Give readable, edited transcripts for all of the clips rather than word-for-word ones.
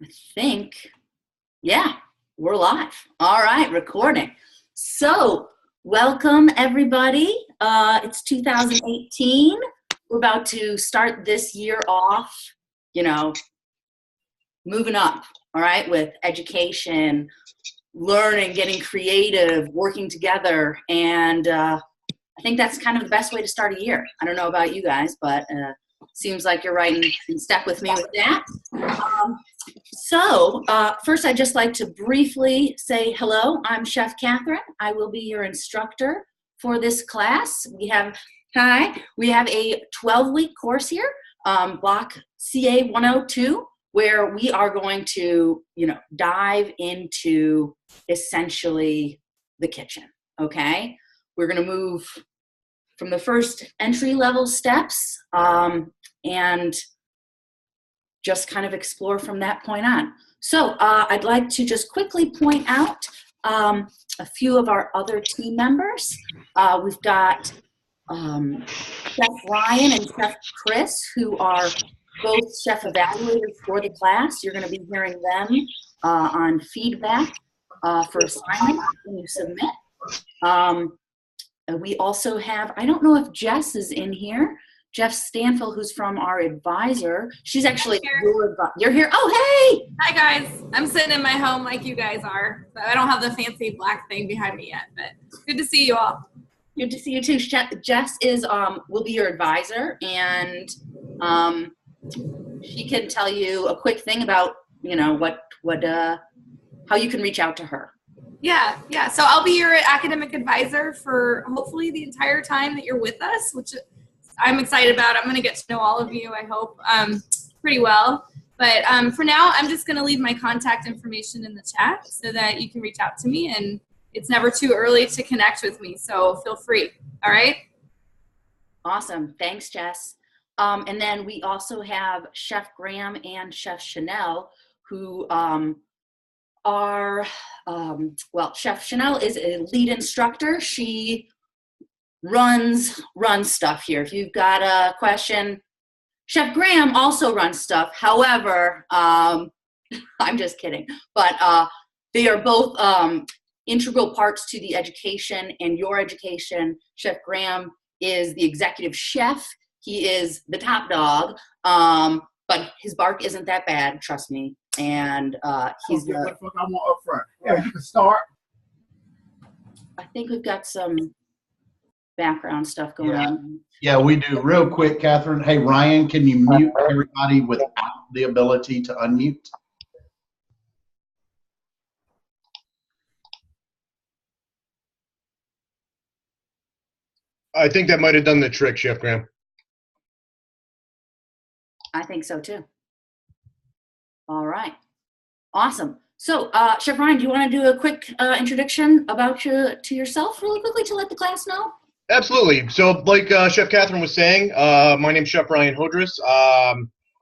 I think, yeah, we're live. All right, recording. So, welcome everybody. It's 2018. We're about to start this year off, you know, moving up, all right, with education, learning, getting creative, working together. And I think that's kind of the best way to start a year. I don't know about you guys, but seems like you're right in step with me with that. First, I'd just like to briefly say hello. I'm Chef Catherine. I will be your instructor for this class. We have a 12-week course here, block CA102, where we are going to, dive into essentially the kitchen, okay? We're going to move from the first entry-level steps and just kind of explore from that point on. So I'd like to just quickly point out a few of our other team members. We've got Chef Ryan and Chef Chris, who are both chef evaluators for the class. You're going to be hearing them on feedback for assignment when you submit. We also have, I don't know if Jess is in here, Jeff Stanfield, who's from our advisor. She's actually you're here. Oh, hey! Hi, guys. I'm sitting in my home like you guys are. So I don't have the fancy black thing behind me yet, but good to see you all. Good to see you too. Jess is will be your advisor, and she can tell you a quick thing about how you can reach out to her. Yeah. So I'll be your academic advisor for hopefully the entire time that you're with us, which I'm excited about. I'm going to get to know all of you, I hope, pretty well. But for now, I'm just going to leave my contact information in the chat so that you can reach out to me. And it's never too early to connect with me, so feel free. All right? Awesome. Thanks, Jess. And then we also have Chef Graham and Chef Chanel, who Chef Chanel is a lead instructor. She runs stuff here. If you've got a question, Chef Graham also runs stuff. However, I'm just kidding. But they are both integral parts to the education and your education. Chef Graham is the executive chef. He is the top dog, but his bark isn't that bad, trust me. And he's what the fuck I want up front. Yeah, you can start. I think we've got some background stuff going on. Yeah, we do. Real quick, Catherine. Hey, Ryan, can you mute everybody without the ability to unmute? I think that might have done the trick, Chef Graham. I think so too. All right. Awesome. So, Chef Ryan, do you want to do a quick introduction about to yourself really quickly to let the class know? Absolutely. So, like Chef Catherine was saying, my name's Chef Ryan Hodris.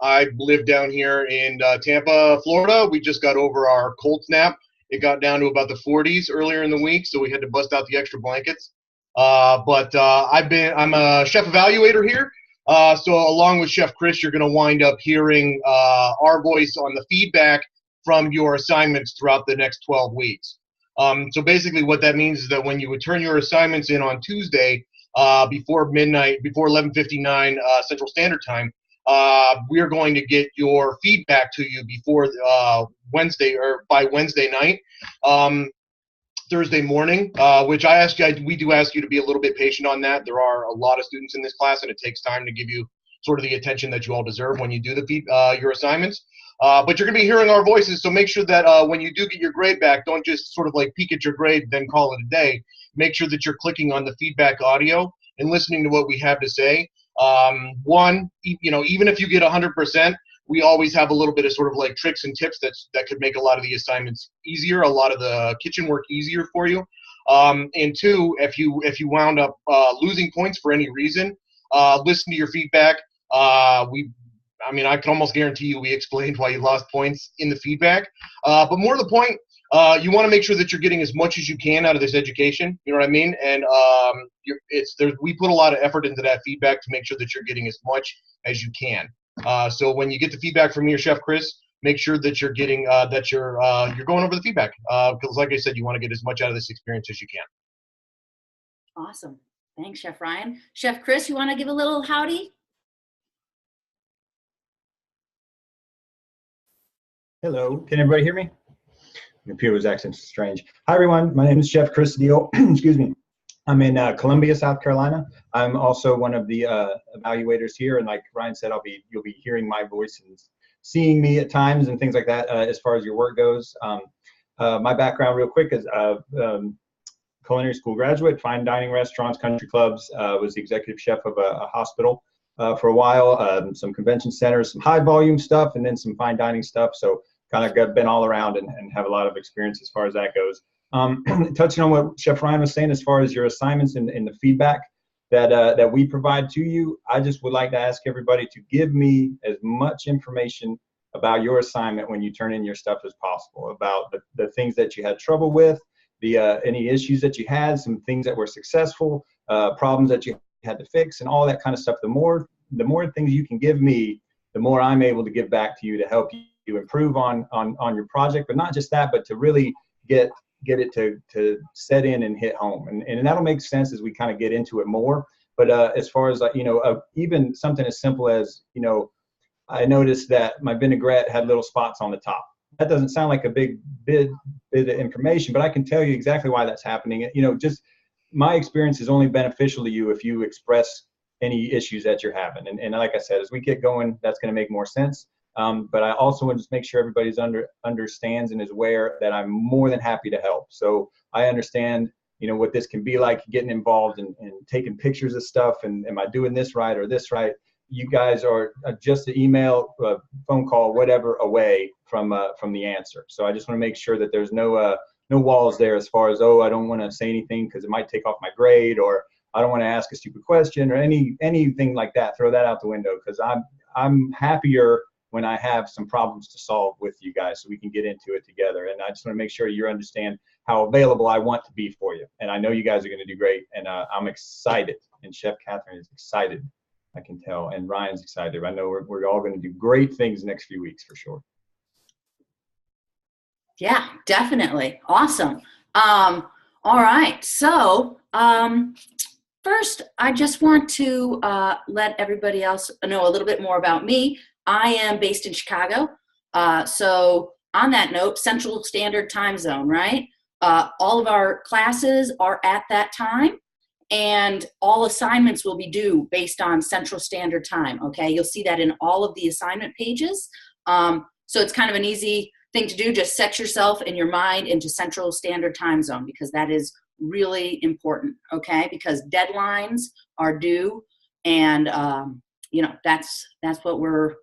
I live down here in Tampa, Florida. We just got over our cold snap. It got down to about the 40s earlier in the week, so we had to bust out the extra blankets. But I'm a chef evaluator here. So along with Chef Chris, you're going to wind up hearing our voice on the feedback from your assignments throughout the next 12 weeks. So basically what that means is that when you would turn your assignments in on Tuesday before midnight, before 11:59 Central Standard Time, we are going to get your feedback to you before Wednesday or by Wednesday night. Thursday morning, which we do ask you to be a little bit patient on that. There are a lot of students in this class, and it takes time to give you sort of the attention that you all deserve when you do your assignments. But you're going to be hearing our voices, so make sure that when you do get your grade back, don't just sort of like peek at your grade, then call it a day. Make sure that you're clicking on the feedback audio and listening to what we have to say. Even if you get 100%, we always have a little bit of sort of like tricks and tips that could make a lot of the assignments easier, a lot of the kitchen work easier for you. And two, if you wound up losing points for any reason, listen to your feedback. I can almost guarantee you we explained why you lost points in the feedback. But more to the point, you want to make sure that you're getting as much as you can out of this education. You know what I mean? And we put a lot of effort into that feedback to make sure that you're getting as much as you can. So when you get the feedback from me or Chef Chris, make sure that you're getting you're going over the feedback, because like I said, you want to get as much out of this experience as you can. Awesome. Thanks, Chef Ryan. Chef Chris, you want to give a little howdy? Hello, can everybody hear me? The computer was acting strange. Hi everyone, my name is Chef Chris Deal. Excuse me. I'm in Columbia, South Carolina. I'm also one of the evaluators here, and like Ryan said, you'll be hearing my voice and seeing me at times and things like that as far as your work goes. My background, real quick, is culinary school graduate, fine dining restaurants, country clubs. Was the executive chef of a hospital for a while, some convention centers, some high volume stuff, and then some fine dining stuff. So kind of been all around and have a lot of experience as far as that goes. Touching on what Chef Ryan was saying as far as your assignments and the feedback that we provide to you, I just would like to ask everybody to give me as much information about your assignment when you turn in your stuff as possible, about the things that you had trouble with, any issues that you had, some things that were successful, problems that you had to fix, and all that kind of stuff. The more things you can give me, the more I'm able to give back to you to help you improve on your project. But not just that, but to really get it to set in and hit home. And that'll make sense as we kind of get into it more. But as far as, even something as simple as, I noticed that my vinaigrette had little spots on the top. That doesn't sound like a big bit of information, but I can tell you exactly why that's happening. Just my experience is only beneficial to you if you express any issues that you're having. And like I said, as we get going, that's going to make more sense. But I also want to just make sure everybody's understands and is aware that I'm more than happy to help. So I understand, what this can be like, getting involved and taking pictures of stuff, and am I doing this right or this right? You guys are just an email, phone call, whatever away from the answer. So I just want to make sure that there's no walls there as far as, I don't want to say anything because it might take off my grade, or I don't want to ask a stupid question or anything like that. Throw that out the window, because I'm happier when I have some problems to solve with you guys so we can get into it together. And I just want to make sure you understand how available I want to be for you. And I know you guys are going to do great, and I'm excited, and Chef Catherine is excited, I can tell, and Ryan's excited. I know we're all going to do great things the next few weeks for sure. Yeah, definitely. Awesome. All right. So first, I just want to let everybody else know a little bit more about me. I am based in Chicago. So on that note, Central Standard Time Zone, right? All of our classes are at that time, and all assignments will be due based on Central Standard Time, okay? You'll see that in all of the assignment pages. So it's kind of an easy thing to do. Just set yourself in your mind into Central Standard Time Zone, because that is really important, okay? Because deadlines are due, and that's what we're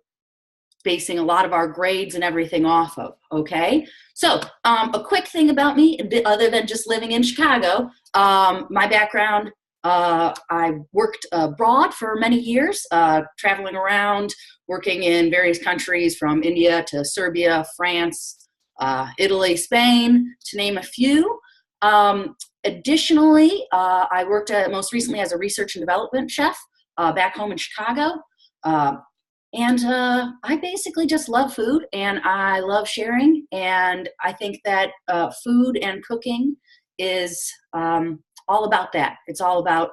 basing a lot of our grades and everything off of, okay? So a quick thing about me, other than just living in Chicago, my background, I worked abroad for many years, traveling around, working in various countries from India to Serbia, France, Italy, Spain, to name a few. Additionally, I worked most recently as a research and development chef back home in Chicago. And I basically just love food, and I love sharing. And I think that food and cooking is all about that. It's all about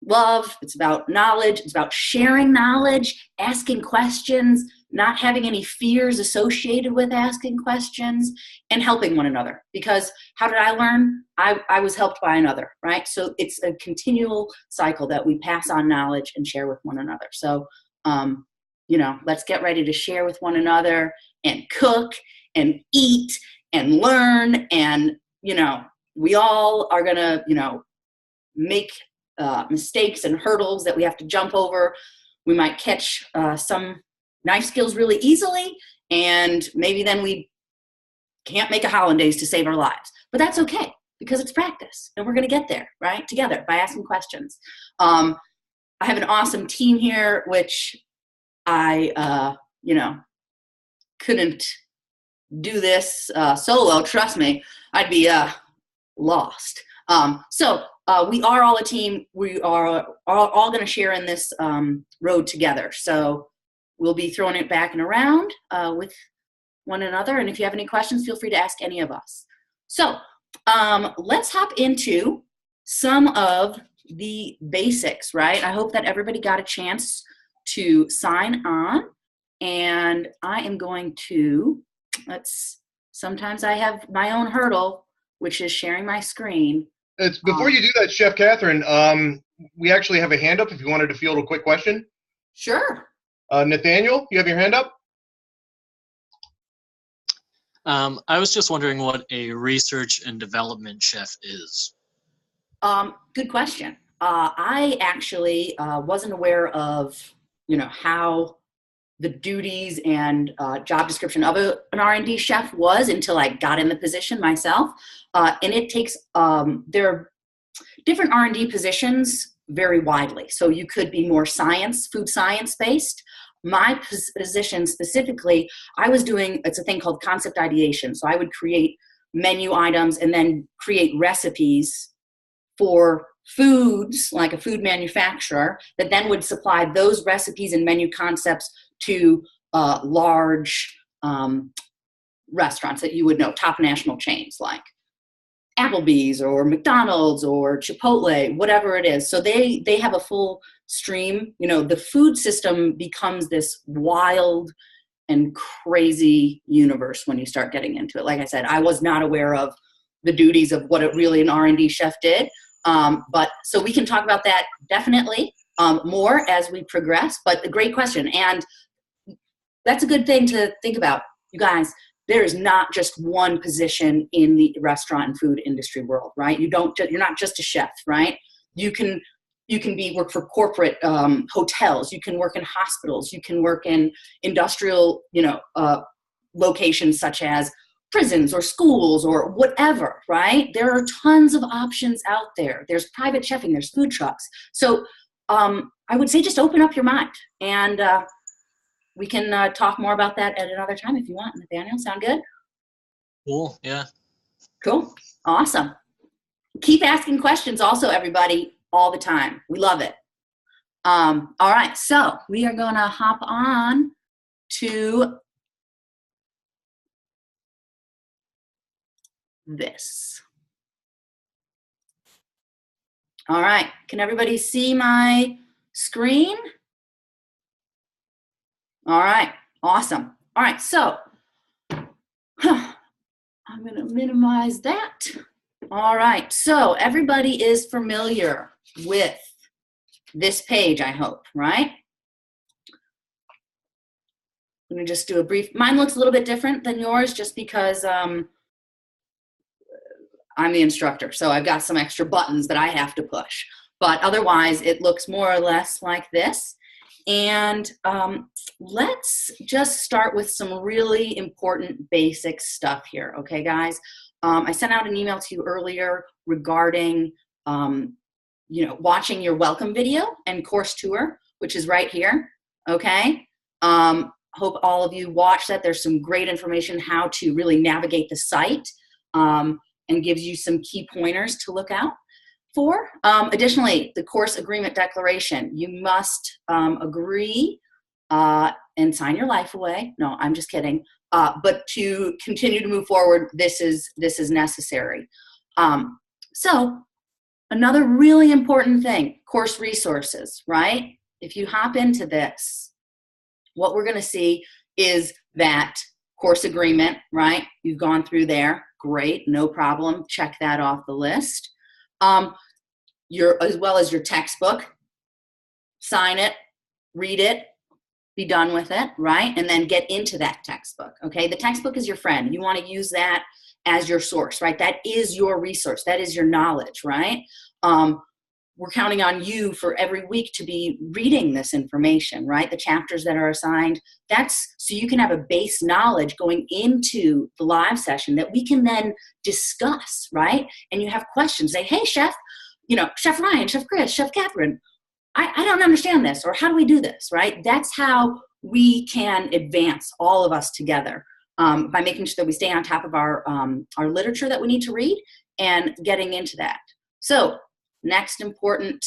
love. It's about knowledge. It's about sharing knowledge, asking questions, not having any fears associated with asking questions, and helping one another. Because how did I learn? I was helped by another, right? So it's a continual cycle that we pass on knowledge and share with one another. So, let's get ready to share with one another and cook and eat and learn. And, we all are going to, make mistakes and hurdles that we have to jump over. We might catch some knife skills really easily, and maybe then we can't make a hollandaise to save our lives. But that's okay, because it's practice, and we're going to get there, right, together by asking questions. I have an awesome team here, which I, couldn't do this solo. Trust me, I'd be lost. So we are all a team. We are all going to share in this road together. So we'll be throwing it back and around with one another. And if you have any questions, feel free to ask any of us. So let's hop into some of the basics, right? I hope that everybody got a chance to sign on. And I am going to, sometimes I have my own hurdle, which is sharing my screen. It's before you do that, Chef Catherine, we actually have a hand up if you wanted to field a quick question. Sure. Nathaniel, you have your hand up? I was just wondering what a research and development chef is. Good question. I actually wasn't aware of, how the duties and job description of an R&D chef was until I got in the position myself. And it takes, there are different R&D positions vary widely. So you could be more food science based. My position specifically, I was doing, it's a thing called concept ideation. So I would create menu items and then create recipes for foods, like a food manufacturer, that then would supply those recipes and menu concepts to large restaurants that you would know, top national chains like Applebee's or McDonald's or Chipotle, whatever it is. So they have a full stream. The food system becomes this wild and crazy universe when you start getting into it. Like I said, I was not aware of the duties of what really an R&D chef did. But so we can talk about that definitely more as we progress, but a great question. And that's a good thing to think about, you guys. There is not just one position in the restaurant and food industry world, right? You're not just a chef, right? You can work for corporate hotels. You can work in hospitals. You can work in industrial, locations such as prisons or schools or whatever, right? There are tons of options out there. There's private chefing. There's food trucks. So I would say just open up your mind, and we can talk more about that at another time if you want. Nathaniel, sound good? Cool, yeah. Cool, awesome. Keep asking questions also, everybody, all the time. We love it. All right, so we are gonna hop on to this. All right, can everybody see my screen? All right, awesome. All right, so I'm gonna minimize that. All right, so everybody is familiar with this page, I hope, right? I'm gonna just do a brief, mine looks a little bit different than yours just because I'm the instructor, so I've got some extra buttons that I have to push. But otherwise, it looks more or less like this. And let's just start with some really important basic stuff here, okay, guys? I sent out an email to you earlier regarding, watching your welcome video and course tour, which is right here, okay? Hope all of you watch that. There's some great information how to really navigate the site and gives you some key pointers to look out for. Additionally, the course agreement declaration, you must agree and sign your life away. No, I'm just kidding. But to continue to move forward, this is necessary. So another really important thing, course resources, right? If you hop into this, what we're going to see is that course agreement, right? You've gone through there. Great, no problem. Check that off the list. As well as your textbook, sign it, read it, be done with it, right? And then get into that textbook, okay? The textbook is your friend. You want to use that as your source, right? That is your resource. That is your knowledge, right? We're counting on you for every week to be reading this information, right? The chapters that are assigned, that's so you can have a base knowledge going into the live session that we can then discuss, right? And you have questions, say, hey, Chef, Chef Ryan, Chef Chris, Chef Catherine, I don't understand this, or how do we do this, right? That's how we can advance all of us together by making sure that we stay on top of our literature that we need to read and getting into that. So next important.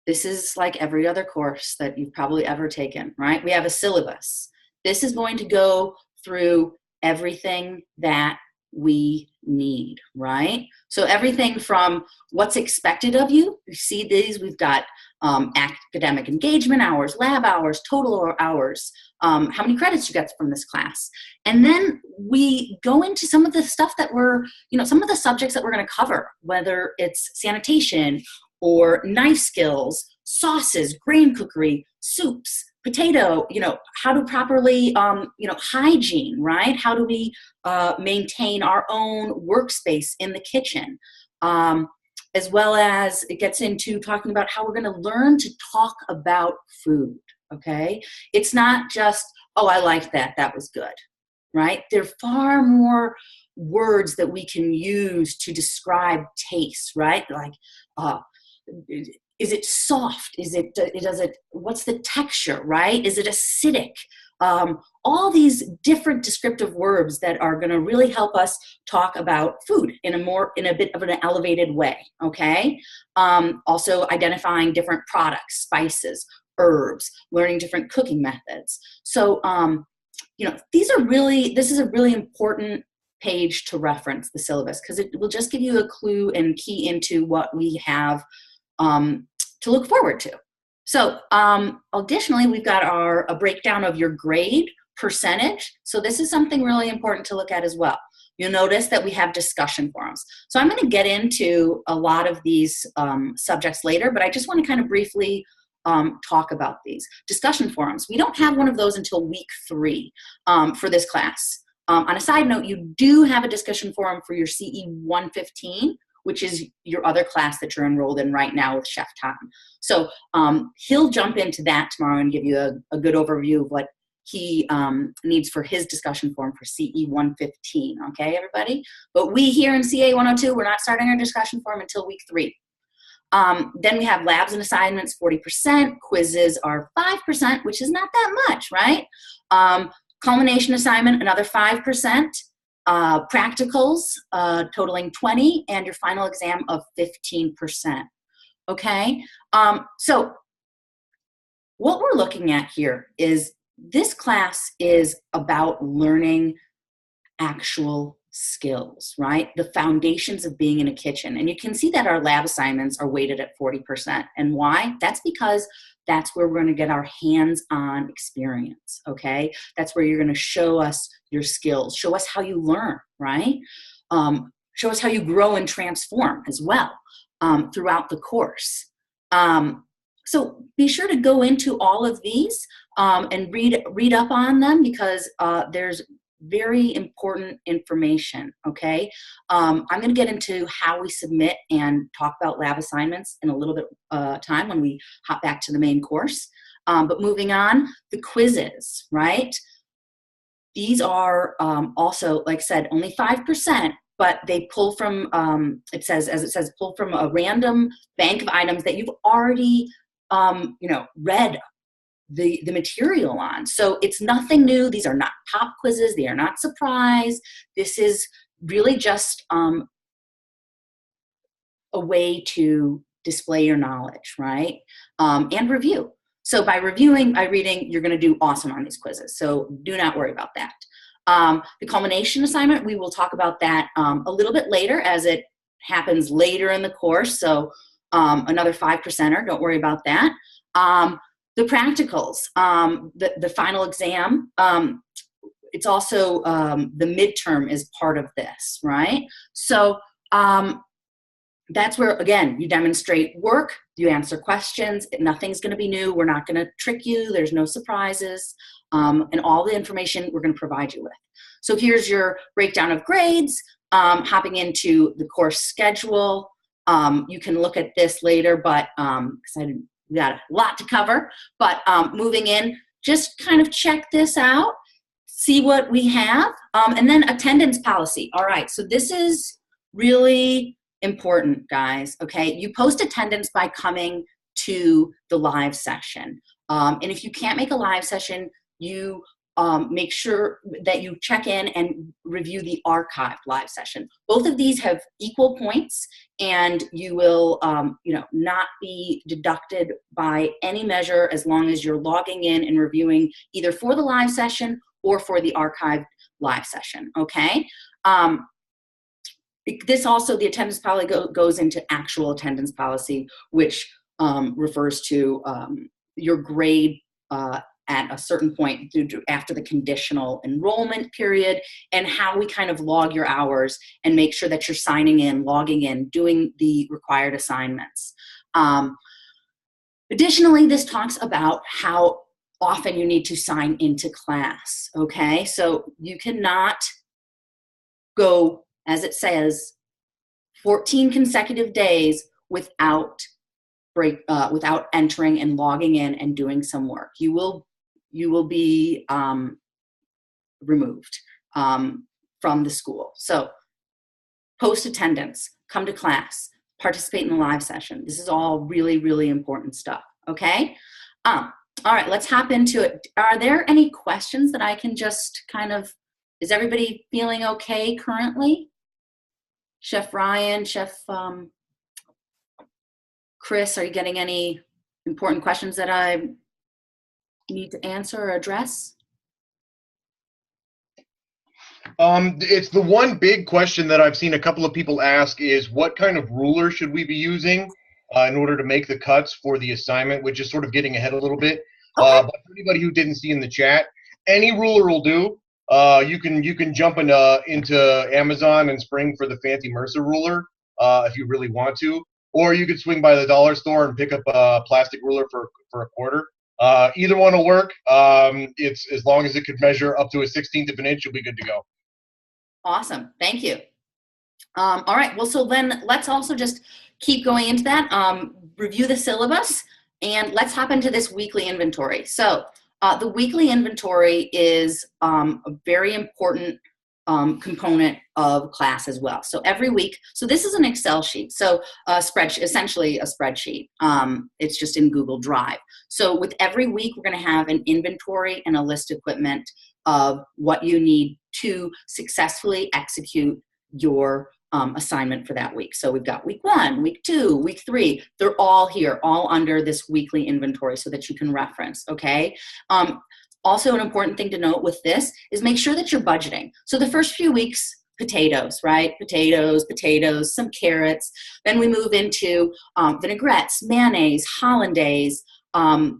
This is like every other course that you've probably ever taken, right? We have a syllabus. This is going to go through everything that we need, right? So everything from what's expected of you. You see these, we've got academic engagement hours, lab hours, total hours, how many credits you get from this class. And then we go into some of the stuff that some of the subjects that we're going to cover, whether it's sanitation or knife skills, sauces, grain cookery, soups, potato, how to properly, hygiene, right? How do we maintain our own workspace in the kitchen? As well as it gets into talking about how we're going to learn to talk about food, okay? It's not just, oh, I liked that, that was good, right? There are far more words that we can use to describe taste, right? Like, is it soft? What's the texture, right? Is it acidic? All these different descriptive words that are going to really help us talk about food in a bit of an elevated way, okay? Also identifying different products, spices, herbs, learning different cooking methods. So, this is a really important page to reference the syllabus, because it will just give you a clue and key into what we have to look forward to. So additionally, we've got a breakdown of your grade percentage. So this is something really important to look at as well. You'll notice that we have discussion forums. So I'm going to get into a lot of these subjects later, but I just want to kind of briefly talk about these. Discussion forums. We don't have one of those until week 3 for this class. On a side note, you do have a discussion forum for your CE115, which is your other class that you're enrolled in right now with Chef Tom. So he'll jump into that tomorrow and give you a good overview of what he needs for his discussion forum for CE115, okay, everybody? But we here in CA102, we're not starting our discussion forum until week 3. Then we have labs and assignments, 40%. Quizzes are 5%, which is not that much, right? Culmination assignment, another 5%. Practicals totaling 20, and your final exam of 15%. Okay, so what we're looking at here is this class is about learning actual skills, right? The foundations of being in a kitchen. And you can see that our lab assignments are weighted at 40%. And why? That's because that's where we're going to get our hands-on experience, okay? That's where you're going to show us your skills, show us how you learn, right? Show us how you grow and transform as well throughout the course. So be sure to go into all of these and read up on them, because there's very important information, okay? I'm going to get into how we submit and talk about lab assignments in a little bit time when we hop back to the main course. But moving on, the quizzes, right? These are also, like I said, only 5%, but they pull from, pull from a random bank of items that you've already, read the material on. So it's nothing new. These are not pop quizzes. They are not surprise. This is really just a way to display your knowledge, right? And review. So by reading, you're going to do awesome on these quizzes. So do not worry about that. The culmination assignment, we will talk about that a little bit later as it happens later in the course. So another 5%er, don't worry about that. The practicals, the final exam, it's also the midterm is part of this, right? So that's where, again, you demonstrate work, you answer questions, nothing's going to be new, we're not going to trick you, there's no surprises, and all the information we're going to provide you with. So here's your breakdown of grades, hopping into the course schedule. You can look at this later, but we got a lot to cover, but moving in, just kind of check this out, see what we have, and then attendance policy. All right, so this is really important, guys, okay? You post attendance by coming to the live session. And if you can't make a live session, you make sure that you check in and review the archived live session. Both of these have equal points, and you will not be deducted by any measure as long as you're logging in and reviewing either for the live session or for the archived live session, okay? This also, the attendance policy goes into actual attendance policy, which refers to your grade at a certain point after the conditional enrollment period, and how we kind of log your hours and make sure that you're signing in, logging in, doing the required assignments. Additionally, this talks about how often you need to sign into class, okay? So you cannot go, as it says, 14 consecutive days without entering and logging in and doing some work. You will be removed from the school. So post attendance, come to class, participate in the live session. This is all really, really important stuff, okay? All right, let's hop into it. Are there any questions that I can just kind of, is everybody feeling okay currently? Chef Ryan, Chef Chris, are you getting any important questions that I need to answer or address? It's the one big question that I've seen a couple of people ask is what kind of ruler should we be using in order to make the cuts for the assignment, which is sort of getting ahead a little bit. Okay. But for anybody who didn't see in the chat, any ruler will do. You can jump into Amazon and spring for the fancy Mercer ruler if you really want to, or you could swing by the dollar store and pick up a plastic ruler for a quarter. Either one will work. It's as long as it could measure up to a 1/16 of an inch, you'll be good to go. Awesome, thank you. All right, well, so then let's also just keep going into that, review the syllabus, and let's hop into this weekly inventory. So the weekly inventory is a very important component of class as well. So every week, so this is an Excel sheet, so essentially a spreadsheet. It's just in Google Drive. So with every week, we're going to have an inventory and a list of equipment of what you need to successfully execute your assignment for that week. So we've got week 1, week 2, week 3. They're all here, all under this weekly inventory so that you can reference, okay? Also, an important thing to note with this is make sure that you're budgeting. So the first few weeks, potatoes, right? Potatoes, some carrots. Then we move into vinaigrettes, mayonnaise, hollandaise, and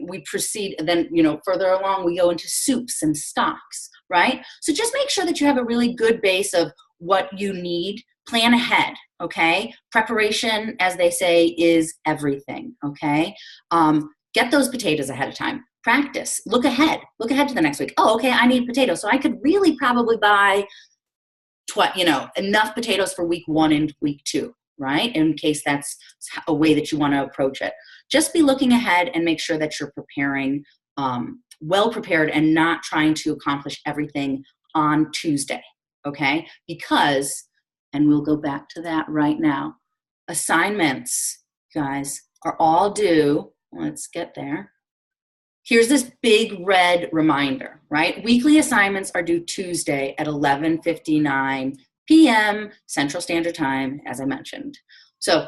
we proceed, then, further along, we go into soups and stocks, right? So just make sure that you have a really good base of what you need. Plan ahead, okay? Preparation, as they say, is everything, okay? Get those potatoes ahead of time. Practice. Look ahead to the next week. Oh, okay, I need potatoes. So I could really probably buy, enough potatoes for week 1 and week 2, right? In case that's a way that you want to approach it. Just be looking ahead and make sure that you're preparing, well prepared, and not trying to accomplish everything on Tuesday, okay? Because, and we'll go back to that right now, assignments, guys, are all due. Let's get there. Here's this big red reminder, right? Weekly assignments are due Tuesday at 11:59 p.m. Central Standard Time, as I mentioned. So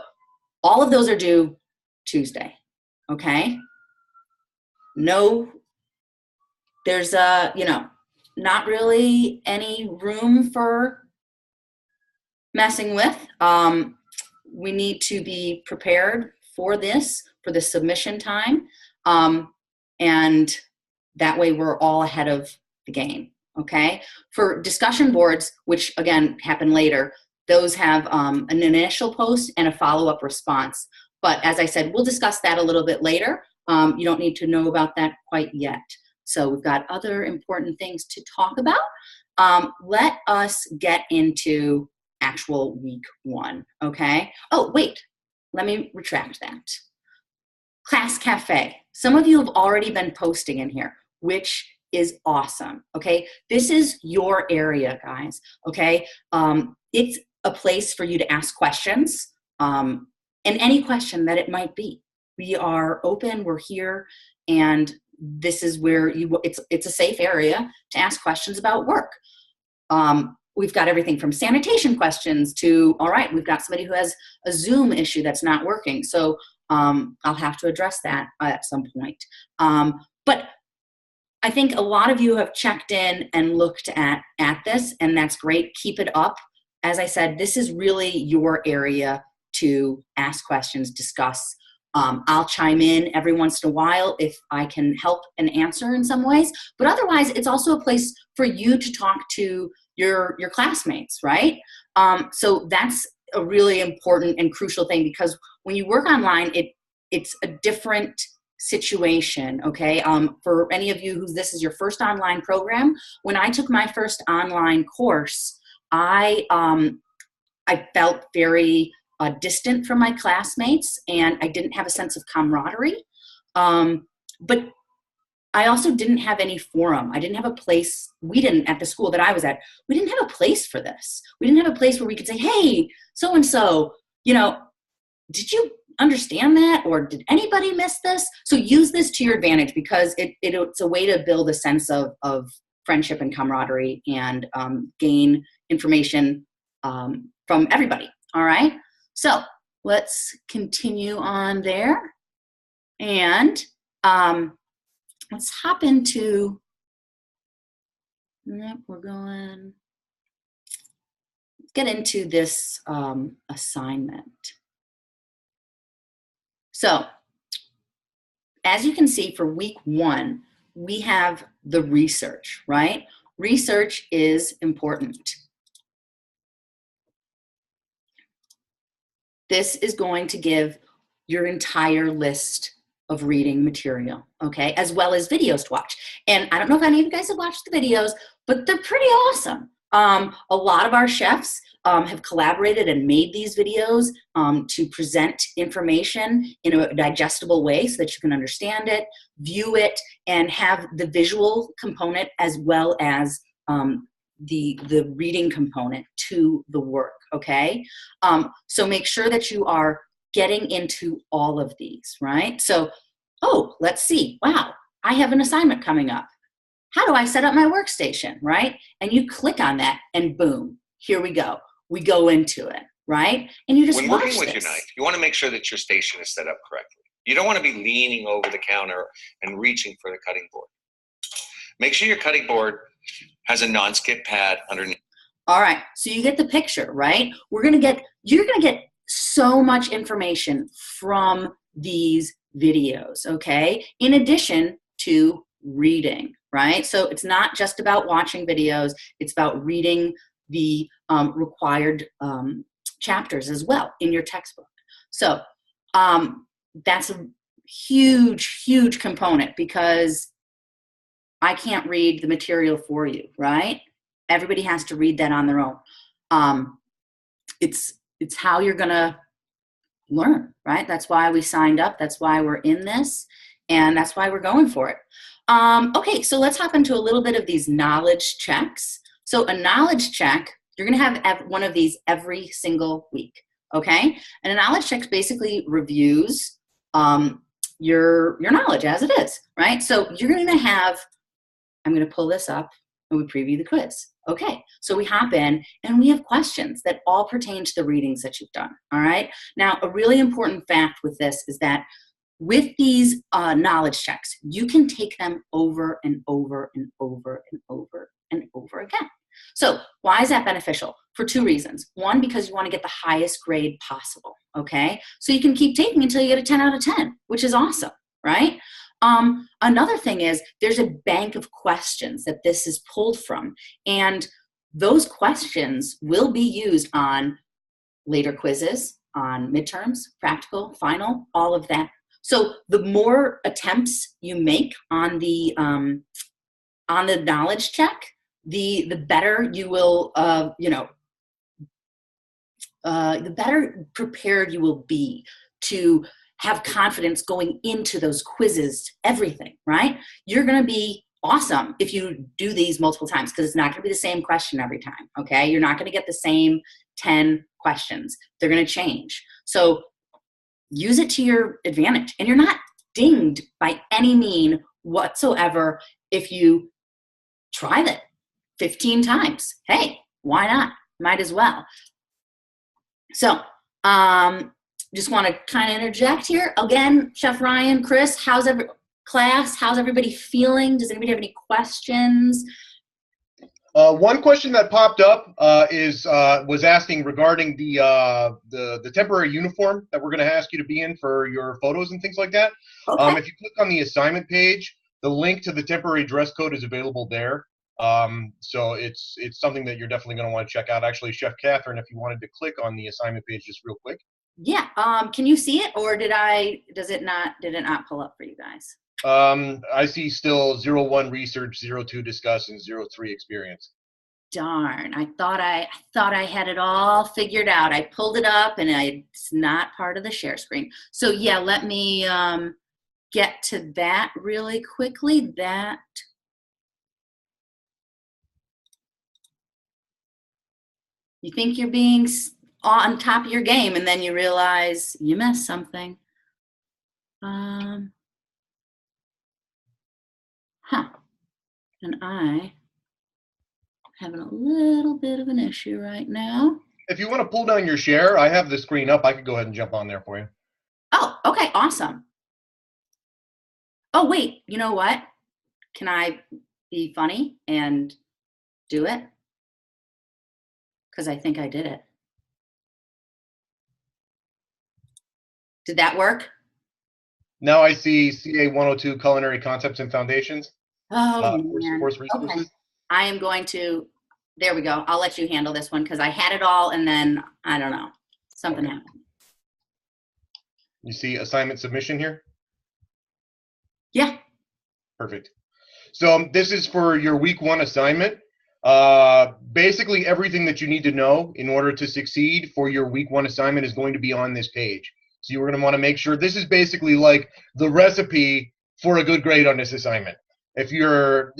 all of those are due Tuesday, okay? No, there's not really any room for messing with. We need to be prepared for this, for the submission time. And that way we're all ahead of the game, okay? For discussion boards, which again happen later, those have an initial post and a follow-up response. But as I said, we'll discuss that a little bit later. You don't need to know about that quite yet. So we've got other important things to talk about. Let us get into actual week 1, okay? Oh, wait, let me retract that. Class Cafe. Some of you have already been posting in here, which is awesome, okay? This is your area, guys, okay? It's a place for you to ask questions, and any question that it might be. We are open, we're here, and this is where it's a safe area to ask questions about work. We've got everything from sanitation questions to, all right, we've got somebody who has a Zoom issue that's not working. So I'll have to address that at some point. But I think a lot of you have checked in and looked at this, and that's great. Keep it up. As I said, this is really your area to ask questions, discuss. I'll chime in every once in a while if I can help and answer in some ways. But otherwise, it's also a place for you to talk to your classmates, right? So that's a really important and crucial thing, because when you work online, it's a different situation, okay? For any of you who this is your first online program, when I took my first online course, I felt very distant from my classmates, and I didn't have a sense of camaraderie. But I also didn't have any forum. I didn't have a place. We didn't, at the school that I was at, we didn't have a place for this. We didn't have a place where we could say, hey, so-and-so, did you understand that? Or did anybody miss this? So use this to your advantage, because it's a way to build a sense of friendship and camaraderie, and gain information from everybody, all right? So let's continue on there. And let's hop into, let's get into this assignment. So as you can see, for week 1, we have the research, right? Research is important. This is going to give your entire list of reading material, okay, as well as videos to watch. And I don't know if any of you guys have watched the videos, but they're pretty awesome. A lot of our chefs have collaborated and made these videos to present information in a digestible way so that you can understand it, view it, and have the visual component as well as the reading component to the work, okay? So make sure that you are getting into all of these, right? So, let's see. Wow, I have an assignment coming up. How do I set up my workstation, right? And you click on that, and boom, here we go. We go into it, right? And you just when working with your knife, you want to make sure that your station is set up correctly. You don't want to be leaning over the counter and reaching for the cutting board. Make sure your cutting board has a non-skip pad underneath. All right, so you get the picture, right? You're gonna get so much information from these videos, okay? In addition to reading, right? So it's not just about watching videos, it's about reading the required chapters as well in your textbook. So that's a huge, huge component, because I can't read the material for you, right? Everybody has to read that on their own. It's how you're gonna learn, right? That's why we signed up. That's why we're in this, and that's why we're going for it. Okay, so let's hop into a little bit of these knowledge checks. So a knowledge check, you're gonna have one of these every single week, okay? And a knowledge check basically reviews your knowledge as it is, right? So you're gonna have, I'm gonna pull this up and we preview the quiz. Okay, so we hop in and we have questions that all pertain to the readings that you've done, all right? Now, a really important fact with this is that with these knowledge checks, you can take them over and over and over and over and over again. So why is that beneficial? For 2 reasons. One, because you want to get the highest grade possible, okay? So you can keep taking until you get a 10 out of 10, which is awesome, right? Another thing is there's a bank of questions that this is pulled from, and those questions will be used on later quizzes, on midterms, practical, final, all of that. So the more attempts you make on the knowledge check, the better you will, the better prepared you will be to have confidence going into those quizzes, everything, right? You're gonna be awesome if you do these multiple times, because it's not gonna be the same question every time, okay? You're not gonna get the same 10 questions. They're gonna change. So use it to your advantage. And you're not dinged by any mean whatsoever if you try that 15 times. Hey, why not? Might as well. So, just want to kind of interject here. Again, Chef Ryan, Chris, how's everybody feeling? Does anybody have any questions? One question that popped up was asking regarding the temporary uniform that we're going to ask you to be in for your photos and things like that. Okay. If you click on the assignment page, the link to the temporary dress code is available there. So it's something that you're definitely going to want to check out. Actually, Chef Catherine, if you wanted to click on the assignment page just real quick. Yeah. Can you see it, or did it not pull up for you guys? I see still 01 research, 02 discuss, and 03 experience. Darn, I thought I had it all figured out. I pulled it up and it's not part of the share screen. So yeah, let me get to that really quickly. You think you're being on top of your game, and then you realize you missed something. And I having a little bit of an issue right now. If you want to pull down your share, I have the screen up. I could go ahead and jump on there for you. Oh, okay, awesome. Oh, wait, you know what? Can I be funny and do it? Because I think I did it. Did that work? Now I see CA102 Culinary Concepts and Foundations. Oh, man. Course resources. Okay. I am going to, there we go. I'll let you handle this one because I had it all and then, I don't know, something happened. You see assignment submission here? Yeah. Perfect. So this is for your week 1 assignment. Basically everything that you need to know in order to succeed for your week 1 assignment is going to be on this page. So you're going to want to make sure this is basically like the recipe for a good grade on this assignment. If you're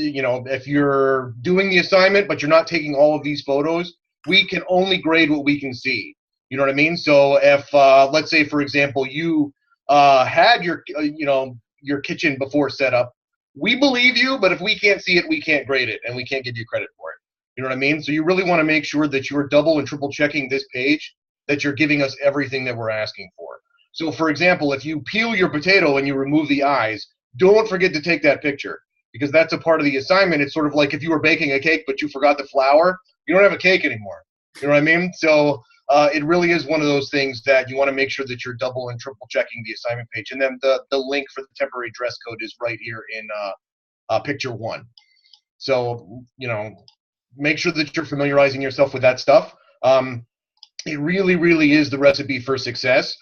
doing the assignment, but you're not taking all of these photos, we can only grade what we can see. You know what I mean? So if, let's say, for example, you had your kitchen before set up, we believe you, but if we can't see it, we can't grade it, and we can't give you credit for it. You know what I mean? So you really want to make sure that you're double and triple checking this page, that you're giving us everything that we're asking for. So, for example, if you peel your potato and you remove the eyes, don't forget to take that picture, because that's a part of the assignment. It's sort of like if you were baking a cake, but you forgot the flour, you don't have a cake anymore. You know what I mean? So it really is one of those things that you want to make sure that you're double and triple checking the assignment page. And then the link for the temporary dress code is right here in picture 1. So, make sure that you're familiarizing yourself with that stuff. It really, really is the recipe for success.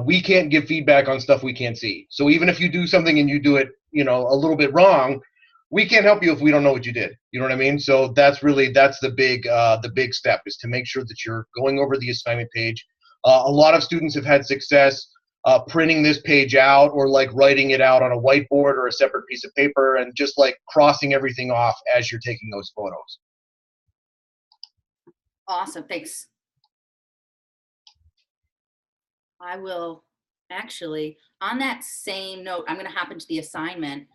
We can't give feedback on stuff we can't see. So even if you do something and you do it, a little bit wrong, we can't help you if we don't know what you did. You know what I mean? So that's the big step, is to make sure that you're going over the assignment page. A lot of students have had success printing this page out, or like writing it out on a whiteboard or a separate piece of paper, and just like crossing everything off as you're taking those photos. Awesome, thanks. I will actually, on that same note, I'm going to hop into the assignment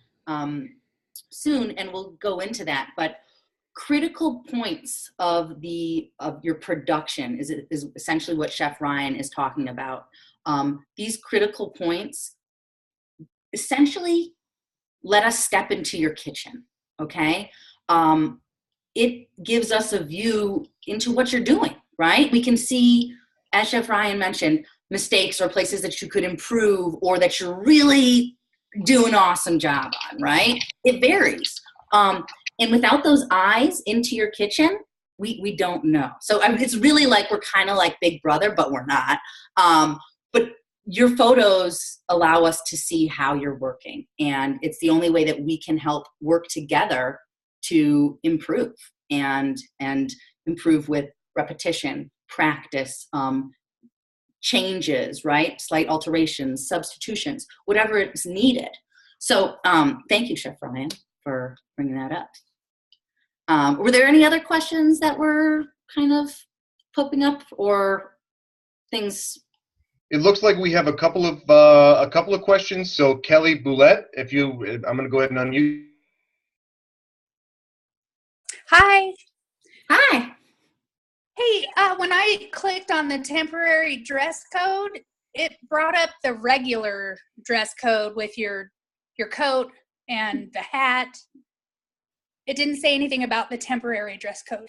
soon, and we'll go into that. But critical points of your production is essentially what Chef Ryan is talking about. These critical points essentially let us step into your kitchen. Okay, it gives us a view into what you're doing. Right, we can see, as Chef Ryan mentioned, mistakes or places that you could improve, or that you're really doing an awesome job on, right? It varies. And without those eyes into your kitchen, we don't know. So it's really like we're kind of like Big Brother, but we're not. But your photos allow us to see how you're working. And it's the only way that we can help work together to improve and improve with repetition, practice, changes, right? Slight alterations, substitutions, whatever is needed. So thank you, Chef Ryan, for bringing that up. Were there any other questions that were kind of popping up, or things It looks like we have a couple of questions. So Kelly Boulette, I'm going to go ahead and unmute. Hi. Hi. Hey, when I clicked on the temporary dress code, it brought up the regular dress code with your coat and the hat. It didn't say anything about the temporary dress code.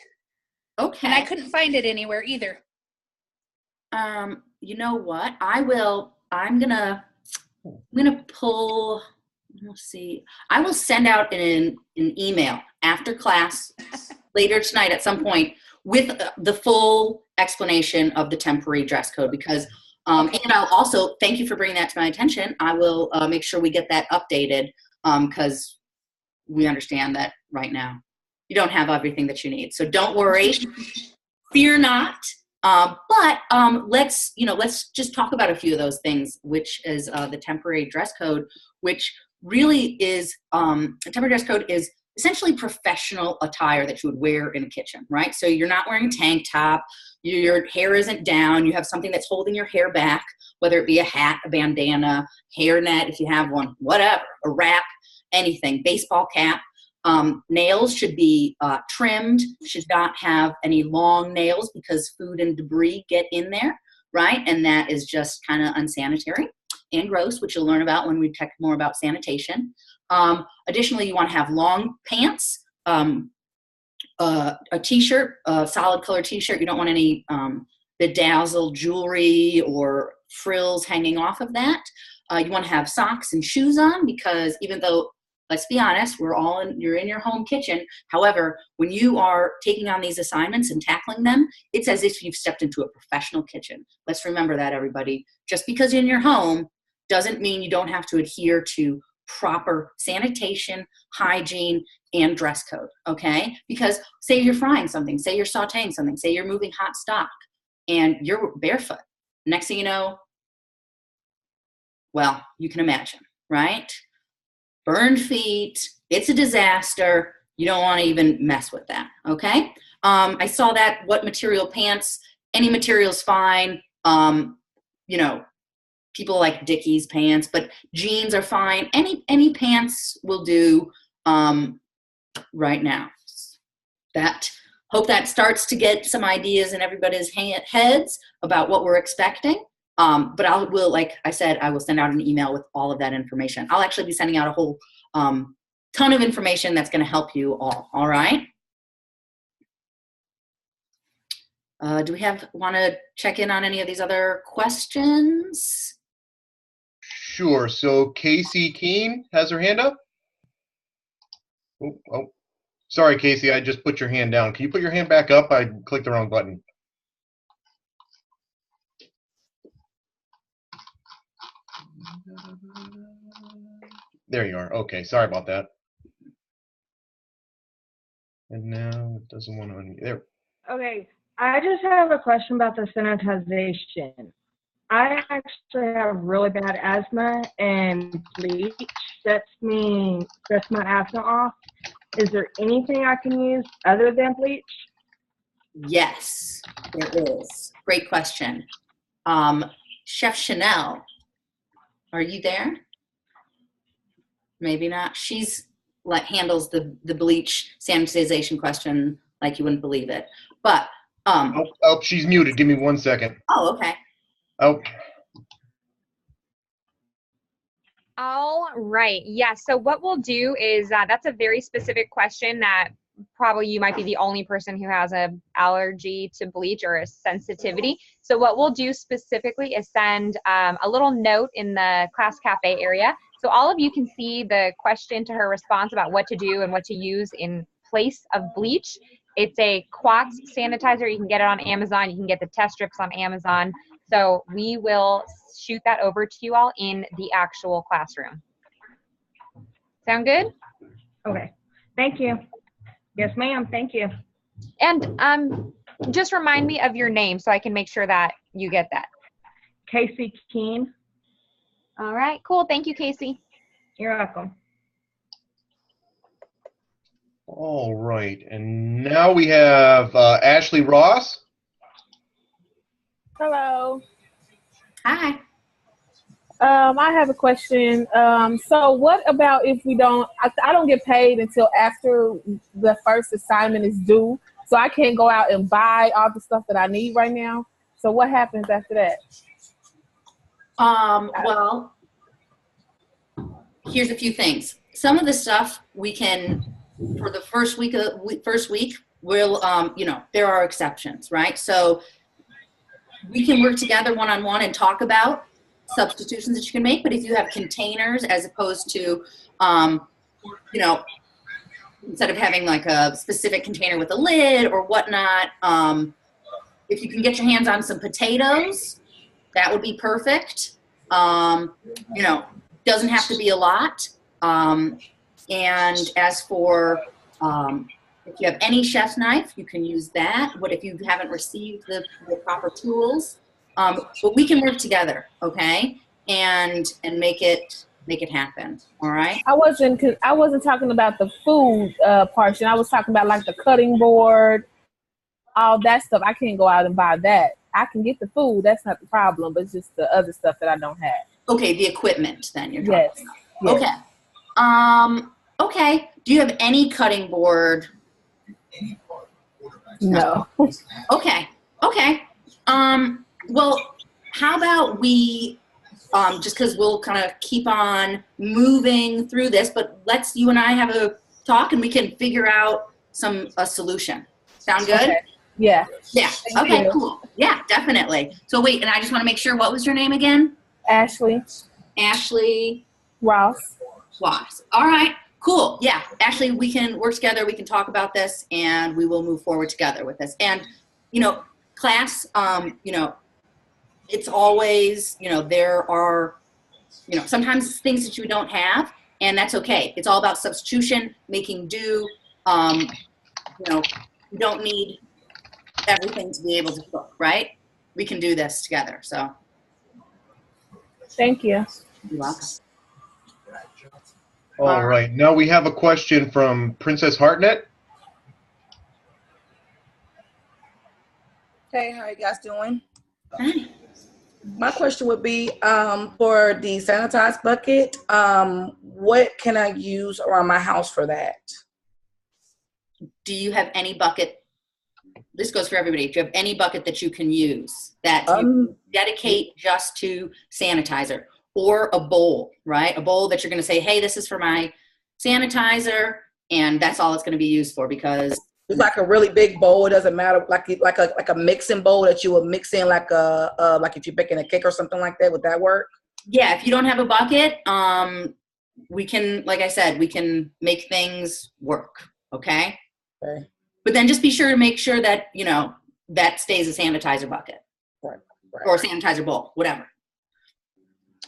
Okay. And I couldn't find it anywhere either. You know what? I'm gonna pull, let's see. I will send out an email after class later tonight at some point with the full explanation of the temporary dress code, because and I'll also, thank you for bringing that to my attention. I will make sure we get that updated, because we understand that right now you don't have everything that you need. So don't worry, fear not. But let's just talk about a few of those things, which is the temporary dress code, which really is a temporary dress code is essentially professional attire that you would wear in a kitchen, right? So you're not wearing a tank top, your hair isn't down, you have something that's holding your hair back, whether it be a hat, a bandana, hairnet if you have one, whatever, a wrap, anything, baseball cap. Nails should be trimmed, should not have any long nails because food and debris get in there, right? And that is just kind of unsanitary and gross, which you'll learn about when we talk more about sanitation. Additionally, you want to have long pants, a t-shirt, a solid color t-shirt. You don't want any bedazzled jewelry or frills hanging off of that. You want to have socks and shoes on, because even though, let's be honest, you're in your home kitchen. However, when you are taking on these assignments and tackling them, it's as if you've stepped into a professional kitchen. Let's remember that, everybody. Just because you're in your home doesn't mean you don't have to adhere to proper sanitation, hygiene, and dress code, okay? Because say you're frying something, say you're sauteing something, say you're moving hot stock, and you're barefoot. Next thing you know, well, you can imagine, right? Burned feet, it's a disaster. You don't want to even mess with that, okay? I saw that, what material pants, any material's fine. People like Dickies pants, but jeans are fine. Any pants will do right now. Hope that starts to get some ideas in everybody's heads about what we're expecting. But like I said, I will send out an email with all of that information. I'll actually be sending out a whole ton of information that's going to help you all right? Do we want to check in on any of these other questions? Sure. So Casey Keene has her hand up. Oh, sorry, Casey. I just put your hand down. Can you put your hand back up? I clicked the wrong button. There you are. Okay. Sorry about that. And now it doesn't want to unmute. There. Okay. I just have a question about the sanitization. I actually have really bad asthma, and bleach sets my asthma off. Is there anything I can use other than bleach? Yes, there is. Great question. Chef Chanel, are you there? Maybe not. She's handles the bleach sanitization question like you wouldn't believe it. But she's muted. Give me 1 second. Oh, okay. Oh. All right. Yeah. So what we'll do is that's a very specific question that probably you might be the only person who has an allergy to bleach or a sensitivity. So what we'll do specifically is send a little note in the class cafe area. So all of you can see the question to her response about what to do and what to use in place of bleach. It's a Quats sanitizer. You can get it on Amazon. You can get the test strips on Amazon. So we will shoot that over to you all in the actual classroom. Sound good? Okay. Thank you. Yes, ma'am. Thank you. And just remind me of your name so I can make sure that you get that. Casey Keene. All right. Cool. Thank you, Casey. You're welcome. All right. And now we have Ashley Ross. Hello. Hi. I have a question. So what about if we don't, I don't get paid until after the first assignment is due. So I can't go out and buy all the stuff that I need right now. So what happens after that? Well, here's a few things. Some of the stuff we can, for the first week, we'll, there are exceptions, right? So we can work together one-on-one and talk about substitutions that you can make. But if you have containers as opposed to, instead of having like a specific container with a lid or whatnot, if you can get your hands on some potatoes, that would be perfect. Doesn't have to be a lot. And as for, if you have any chef's knife, you can use that. What if you haven't received the proper tools? But we can work together, okay? And make it happen. All right. I wasn't talking about the food portion. I was talking about like the cutting board, all that stuff. I can't go out and buy that. I can get the food. That's not the problem. But it's just the other stuff that I don't have. Okay, the equipment then you're talking Yes. about. Yes. Okay. Okay. Do you have any cutting board? No. Okay. Well, how about we, just because we'll kind of keep on moving through this, but you and I have a talk and we can figure out a solution. Sound good? Okay. Yeah. Yeah. Okay, cool. Yeah, definitely. So wait, and I just want to make sure, what was your name again? Ashley. Ashley Ross. All right, cool. Yeah, Ashley, we can work together. We can talk about this and we will move forward together with this. And, class, it's always, there are, sometimes things that you don't have, and that's okay. It's all about substitution, making do. You don't need everything to be able to cook, right? We can do this together, so. Thank you. You're welcome. All right. Now we have a question from Princess Heartnet. Hey, how you guys doing? Hi. My question would be, for the sanitized bucket, what can I use around my house for that? Do you have any bucket? This goes for everybody. Do you have any bucket that you can use that you dedicate just to sanitizer, or a bowl, right? A bowl that you're going to say, hey, this is for my sanitizer, and that's all it's going to be used for, because it's like a really big bowl. It doesn't matter, like a mixing bowl that you would mix in, like if you're baking a cake or something like that. Would that work? Yeah, if you don't have a bucket, we can, like I said, we can make things work. Okay. Okay. But then just be sure to make sure that, that stays a sanitizer bucket. Right. Or a sanitizer bowl, whatever.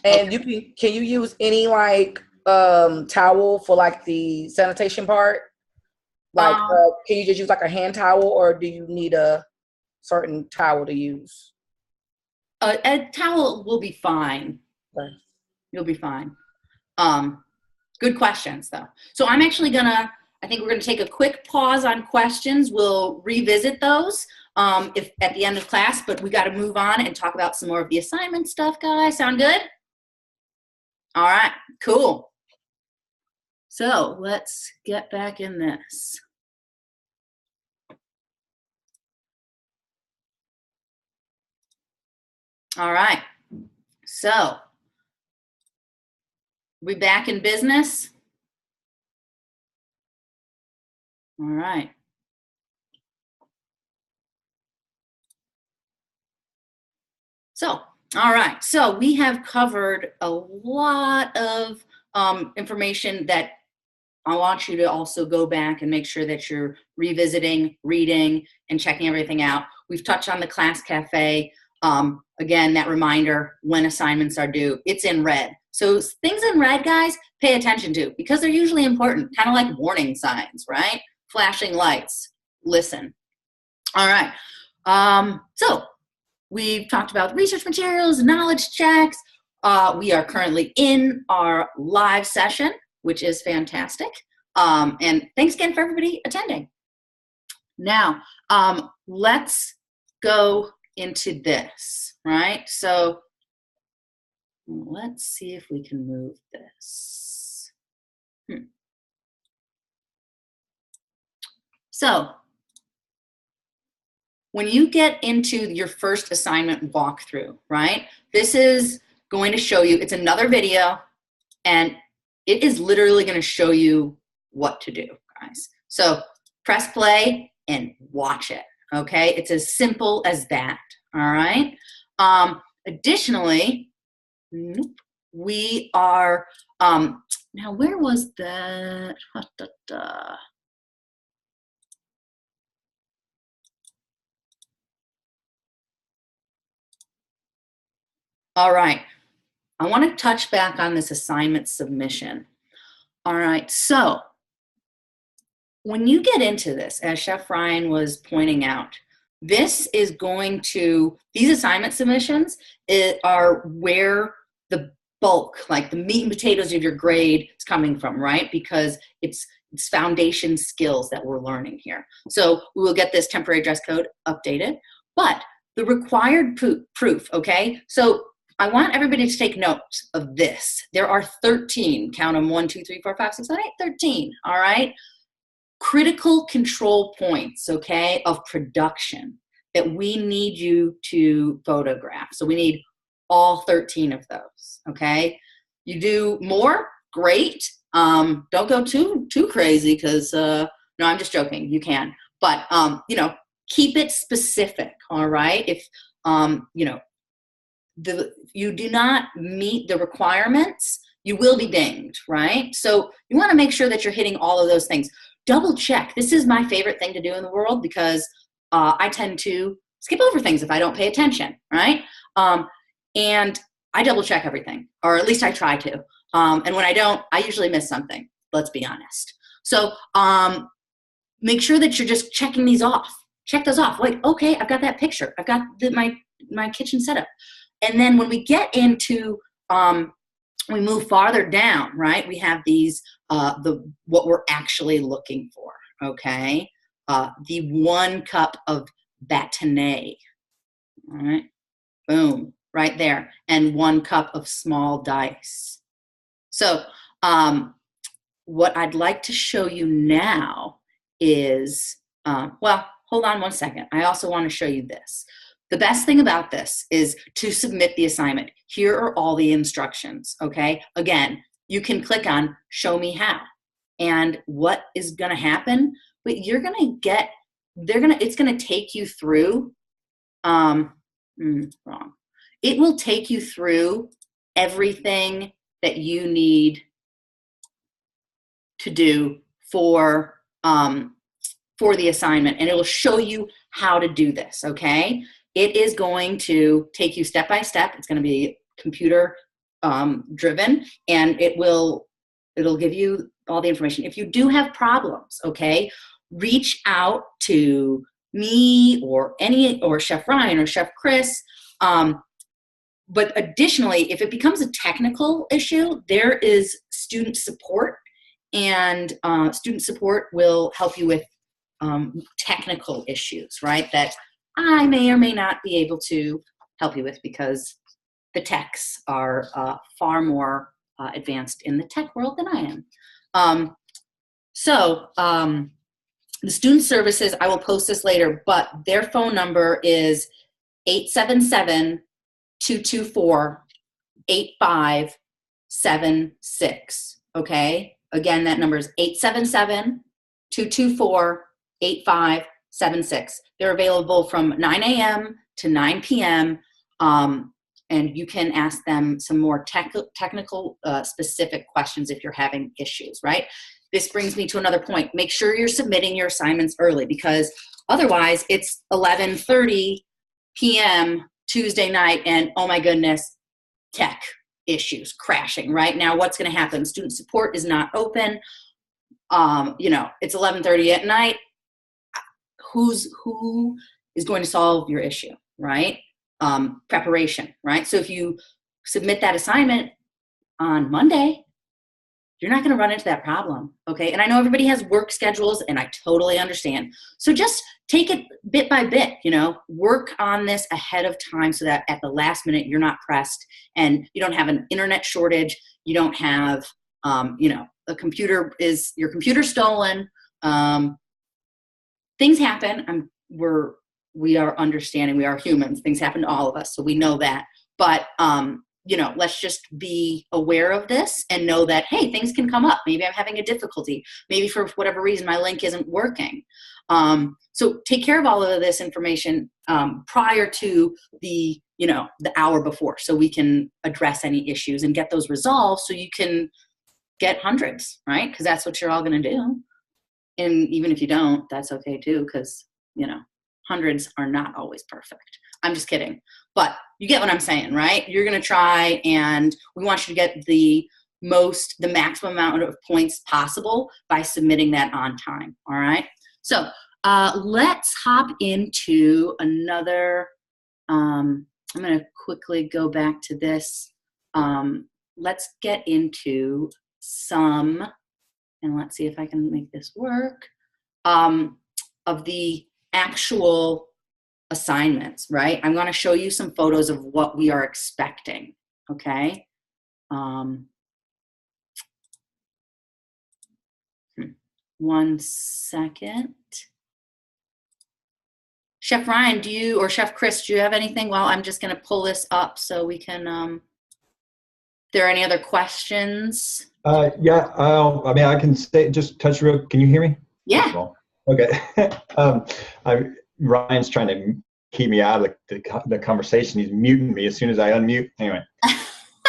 And can you use any towel for like the sanitation part? Like, can you just use like a hand towel, or do you need a certain towel to use? A towel will be fine. Okay. You'll be fine. Good questions though. So I'm actually I think we're gonna take a quick pause on questions. We'll revisit those if at the end of class, but we gotta move on and talk about some more of the assignment stuff, guys. Sound good? All right, cool. So let's get back in this. All right, so we back in business? All right. So, all right, so we have covered a lot of information that I want you to also go back and make sure that you're revisiting, reading, and checking everything out. We've touched on the class cafe. Again, that reminder when assignments are due, it's in red. So things in red, guys, pay attention to, because they're usually important, kind of like warning signs, right? Flashing lights, listen. All right, so we've talked about research materials, knowledge checks. We are currently in our live session, which is fantastic. And thanks again for everybody attending. Now, let's go into this, right? So Let's see if we can move this. So when you get into your first assignment walkthrough, right, this is going to show you, it's another video, and it is literally going to show you what to do, guys. So press play and watch it, okay? It's as simple as that, all right? Additionally, we are, now where was that? All right, I want to touch back on this assignment submission. All right, so when you get into this, as Chef Ryan was pointing out, this is going to, these assignment submissions are where the bulk, like the meat and potatoes of your grade is coming from, right? Because it's foundation skills that we're learning here. So we will get this temporary dress code updated, but the required proof, okay? So I want everybody to take notes of this. There are 13, count them, 1, 2, 3, 4, 5, 6, 7, 8, 13, all right? Critical control points, okay, of production that we need you to photograph. So we need all 13 of those, okay? You do more, great. Don't go too crazy because, no, I'm just joking, you can. But, you know, keep it specific, all right? If, you know, you do not meet the requirements, you will be dinged, right? So you want to make sure that you're hitting all of those things. Double check. This is my favorite thing to do in the world because I tend to skip over things if I don't pay attention, right? And I double check everything, or at least I try to. And when I don't, I usually miss something, let's be honest. So make sure that you're just checking these off. Check those off. Like, okay, I've got that picture. I've got my kitchen setup. And then when we get into, we move farther down, right? We have these, what we're actually looking for, okay? The 1 cup of bâtonnet, all right? Boom, right there. And 1 cup of small dice. So what I'd like to show you now is, well, hold on one second. I also want to show you this. The best thing about this is to submit the assignment. Here are all the instructions, okay? Again, you can click on Show Me How. And what is going to happen, but you're going to get, it's going to take you through, wrong. It will take you through everything that you need to do for the assignment, and it will show you how to do this, okay? It is going to take you step by step. It's going to be computer driven, and it'll give you all the information. If you do have problems, okay, reach out to me or Chef Ryan or Chef Chris. But additionally, if it becomes a technical issue, there is student support, and student support will help you with technical issues, right? That I may or may not be able to help you with because the techs are far more advanced in the tech world than I am. The student services, I will post this later, but their phone number is 877-224-8576, okay? Again, that number is 877-224-8576. They're available from 9 a.m. to 9 p.m., and you can ask them some more technical specific questions if you're having issues, right? This brings me to another point. Make sure you're submitting your assignments early, because otherwise it's 11:30 p.m. Tuesday night and oh my goodness, tech issues crashing, right? Now what's going to happen? Student support is not open. You know, it's 11:30 at night. Who is going to solve your issue, right? Preparation, right? So if you submit that assignment on Monday, you're not going to run into that problem. Okay. And I know everybody has work schedules, and I totally understand. So just take it bit by bit, work on this ahead of time so that at the last minute you're not pressed and you don't have an internet shortage. You don't have, your computer stolen. Things happen. We are understanding. We are humans. Things happen to all of us. So we know that. But, let's just be aware of this and know that, hey, things can come up. Maybe I'm having a difficulty. Maybe for whatever reason, my link isn't working. So take care of all of this information prior to the hour before, so we can address any issues and get those resolved so you can get hundreds, right? Because that's what you're all going to do. And even if you don't, that's okay too, because, hundreds are not always perfect. I'm just kidding. But you get what I'm saying, right? You're going to try, and we want you to get the maximum amount of points possible by submitting that on time. All right. So let's hop into another, I'm going to quickly go back to this. Let's get into some, and let's see if I can make this work, of the actual assignments, right? I'm going to show you some photos of what we are expecting, okay? One second. Chef Ryan, or Chef Chris, do you have anything? Well, I'm just going to pull this up so we can, if there are any other questions? Yeah, I can just touch real, can you hear me? Yeah. Okay. Ryan's trying to keep me out of the conversation. He's muting me as soon as I unmute. Anyway,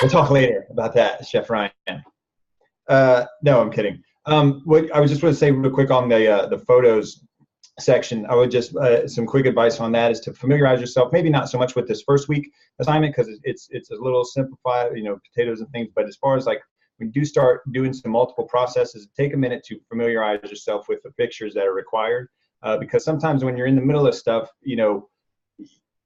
we'll talk later about that, Chef Ryan. No, I'm kidding. What I was just going to say real quick on the photos section, I would just some quick advice on that is to familiarize yourself. Maybe not so much with this first week assignment because it's a little simplified, potatoes and things. But as far as like when you do start doing some multiple processes, take a minute to familiarize yourself with the pictures that are required. Because sometimes when you're in the middle of stuff, in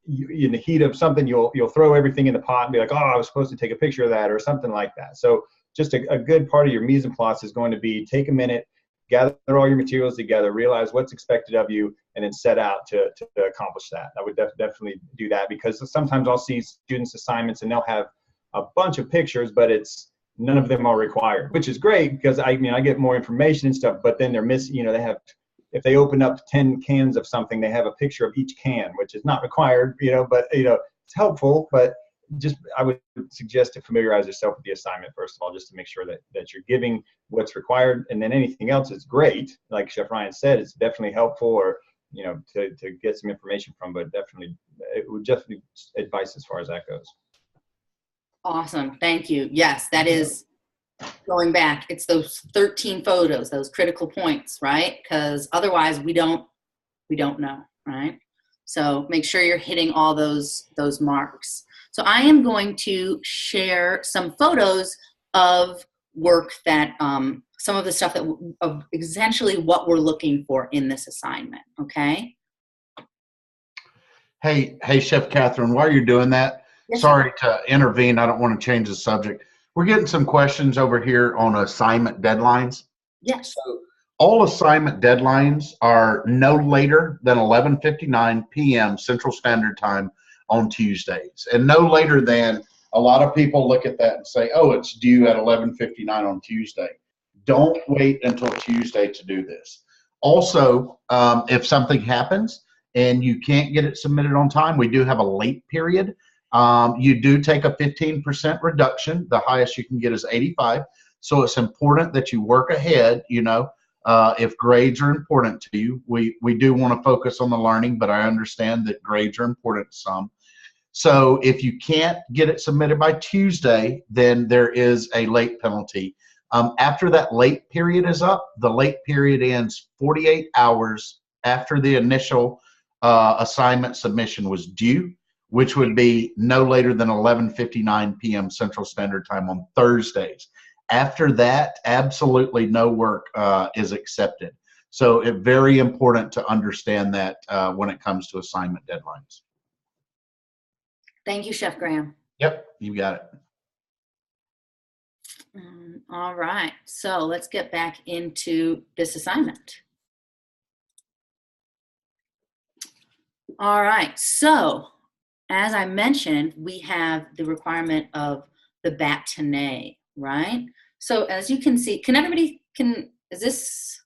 the heat of something, you'll throw everything in the pot and be like, oh, I was supposed to take a picture of that or something like that. So just a good part of your mise en place is going to be take a minute, gather all your materials together, realize what's expected of you, and then set out to accomplish that. I would definitely do that, because sometimes I'll see students' assignments and they'll have a bunch of pictures, but none of them are required, which is great because I get more information and stuff, but then they're missing, they have, if they open up 10 cans of something, they have a picture of each can, which is not required, but it's helpful. But I would suggest to familiarize yourself with the assignment first of all, just to make sure that you're giving what's required, and then anything else is great. Like Chef Ryan said, it's definitely helpful, or to get some information from, but it would definitely advice as far as that goes. Awesome, thank you. Yes, that is. Going back, it's those 13 photos, those critical points, right? Because otherwise we don't know, right? So make sure you're hitting all those marks. So I am going to share some photos of work that, some of the stuff of essentially what we're looking for in this assignment, okay? Hey, Chef Catherine, while you're doing that, yes, sorry to intervene. I don't want to change the subject. We're getting some questions over here on assignment deadlines. Yes. So all assignment deadlines are no later than 11:59 p.m. Central Standard Time on Tuesdays. And no later than, a lot of people look at that and say, oh, it's due at 11:59 on Tuesday. Don't wait until Tuesday to do this. Also, if something happens and you can't get it submitted on time, we do have a late period. You do take a 15% reduction. The highest you can get is 85. So it's important that you work ahead. If grades are important to you, we do want to focus on the learning, but I understand that grades are important to some. So if you can't get it submitted by Tuesday, then there is a late penalty. After that late period is up, the late period ends 48 hours after the initial assignment submission was due, which would be no later than 11:59 p.m. Central Standard Time on Thursdays. After that, absolutely no work is accepted. So it's very important to understand that when it comes to assignment deadlines. Thank you, Chef Graham. Yep, you got it. All right, so let's get back into this assignment. All right, so as I mentioned, we have the requirement of the bâtonnet, right? So as you can see, is this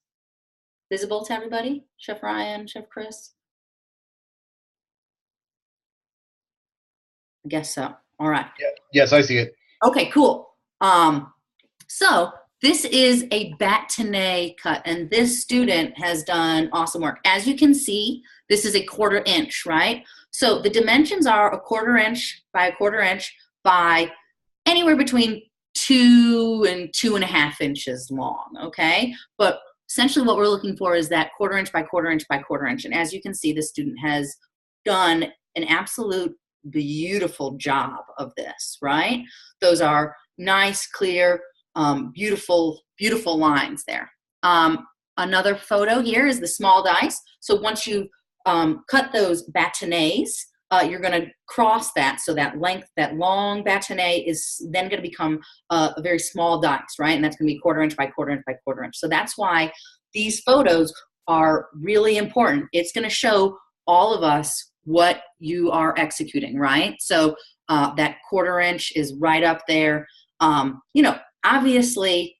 visible to everybody? Chef Ryan, Chef Chris? I guess so. All right. Yeah. Yes, I see it. Okay, cool. So this is a bâtonnet cut, and this student has done awesome work. As you can see, this is a 1/4 inch, right? So the dimensions are a 1/4 inch by a 1/4 inch by anywhere between 2 and 2.5 inches long, okay? But essentially what we're looking for is that 1/4 inch by 1/4 inch by 1/4 inch. And as you can see, the student has done an absolute beautiful job of this, right? Those are nice, clear, beautiful, beautiful lines there. Another photo here is the small dice. So once you cut those bâtonnets, you're going to cross that, so that length, that long bâtonnet is then going to become a very small dice, right? And that's going to be 1/4 inch by 1/4 inch by 1/4 inch. So that's why these photos are really important. It's going to show all of us what you are executing, right? So that 1/4 inch is right up there. You know, obviously,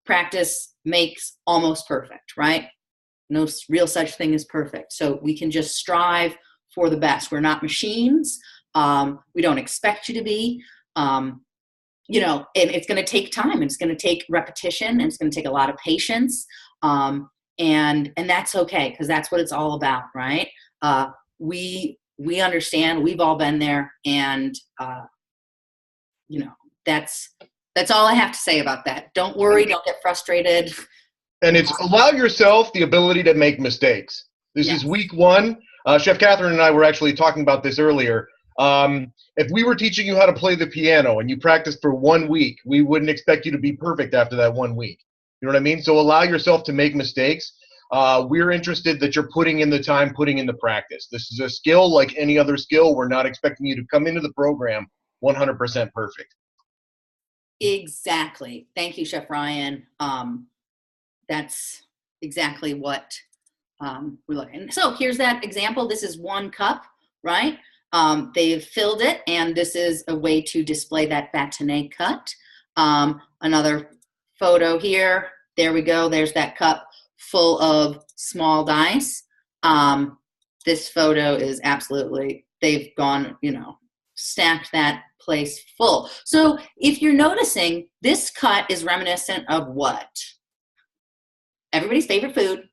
practice makes almost perfect, right? No real such thing as perfect. So we can just strive for the best. We're not machines. We don't expect you to be. You know, and it's going to take time. It's going to take repetition. And it's going to take a lot of patience. And that's okay, because that's what it's all about, right? We understand. We've all been there, and you know, that's all I have to say about that. Don't worry. Don't get frustrated. And it's allow yourself the ability to make mistakes. This is week 1. Chef Catherine and I were actually talking about this earlier. If we were teaching you how to play the piano and you practiced for 1 week, we wouldn't expect you to be perfect after that 1 week. You know what I mean? So allow yourself to make mistakes. We're interested that you're putting in the time, putting in the practice. This is a skill like any other skill. We're not expecting you to come into the program 100% perfect. Exactly. Thank you, Chef Ryan. That's exactly what we're looking. So here's that example. This is 1 cup, right? They've filled it, and this is a way to display that bâtonnet cut. Another photo here. There we go. There's that cup full of small dice. This photo is absolutely, they've gone, you know, stacked that place full. So if you're noticing, this cut is reminiscent of what? Everybody's favorite food.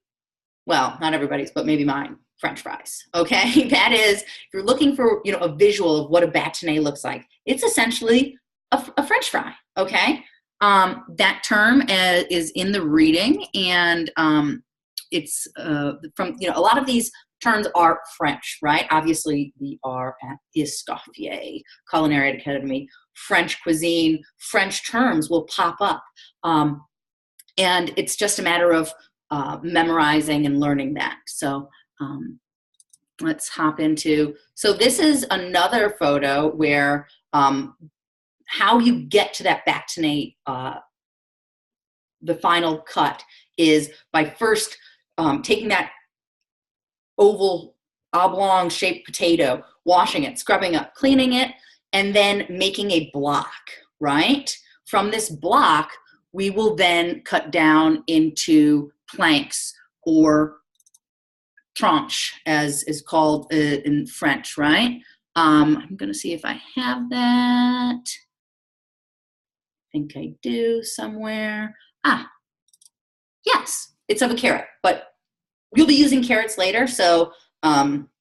Well, not everybody's, but maybe mine. French fries. Okay, that is, if you're looking for, you know, a visual of what a bâtonnet looks like, it's essentially a French fry. Okay, that term is in the reading, and it's from, you know, a lot of these terms are French, right? Obviously, we are at Escoffier Culinary Academy. French cuisine, French terms will pop up, and it's just a matter of memorizing and learning that. So let's hop into, so this is another photo where how you get to that bâtonnet, the final cut, is by first taking that oval, oblong shaped potato, washing it, scrubbing up, cleaning it, and then making a block, right? From this block, we will then cut down into planks, or tranche, as is called in French, right? I'm going to see if I have that. I think I do somewhere. Yes, it's of a carrot, but you'll be using carrots later, so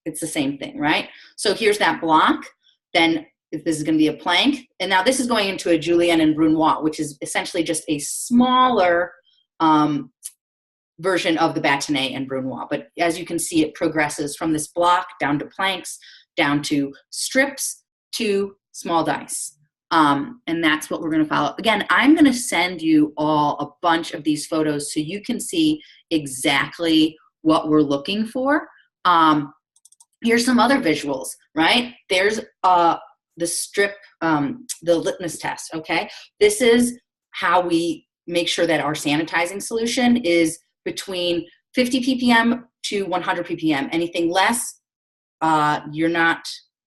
it's the same thing, right? So here's that block. Then this is going to be a plank, and now this is going into a julienne and brunoise, which is essentially just a smaller version of the bâtonnet and brunoise. But as you can see, it progresses from this block down to planks, down to strips, to small dice. And that's what we're going to follow. Again, I'm going to send you all a bunch of these photos so you can see exactly what we're looking for. Here's some other visuals, right? There's the strip, the litmus test, okay? This is how we make sure that our sanitizing solution is between 50 ppm to 100 ppm. Anything less, you're not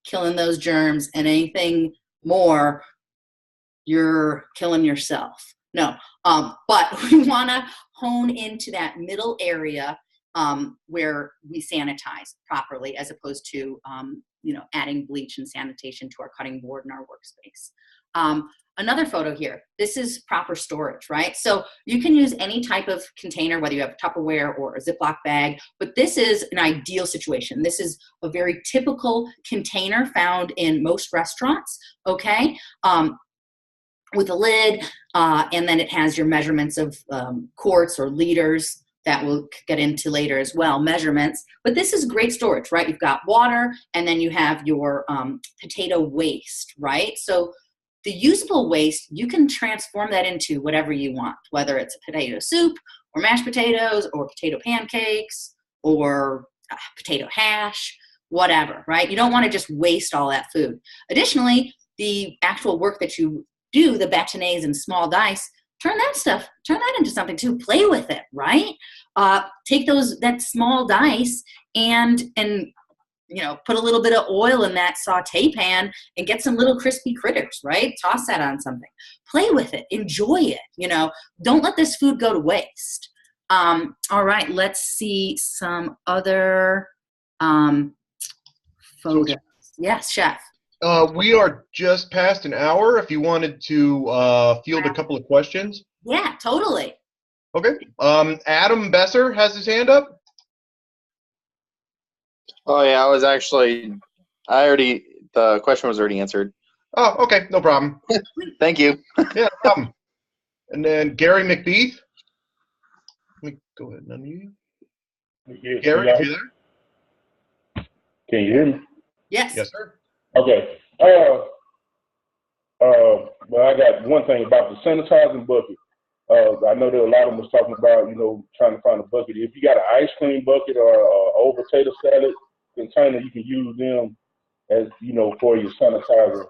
killing those germs, and anything more, you're killing yourself. No, but we want to hone into that middle area where we sanitize properly, as opposed to adding bleach and sanitation to our cutting board and our workspace. Another photo here. This is proper storage, right? So you can use any type of container, whether you have a Tupperware or a Ziploc bag, but this is an ideal situation. This is a very typical container found in most restaurants, okay? With a lid, and then it has your measurements of quarts or liters that we'll get into later as well, measurements. But this is great storage, right? You've got water, and then you have your potato waste, right? So the usable waste, you can transform that into whatever you want, whether it's a potato soup or mashed potatoes or potato pancakes or potato hash, whatever, right? You don't want to just waste all that food. Additionally, the actual work that you do, the bâtonnets and small dice, turn that into something too. Play with it, right? Take that small dice and put a little bit of oil in that saute pan and get some little crispy critters, right? Toss that on something. Play with it. Enjoy it. Don't let this food go to waste. All right, let's see some other photos. Yes, Chef. We are just past an hour. If you wanted to field a couple of questions. Yeah, totally. Okay. Adam Besser has his hand up. Oh yeah, the question was already answered. Oh, okay, no problem. Thank you. Yeah, no problem. And then Gary McBeath. Let me go ahead and unmute you. Gary, if you're there. Can you hear me? Yes. Yes, sir. Okay. Well, I got one thing about the sanitizing bucket. I know that a lot of them was talking about, trying to find a bucket. If you got an ice cream bucket or an old potato salad container, you can use them as, for your sanitizer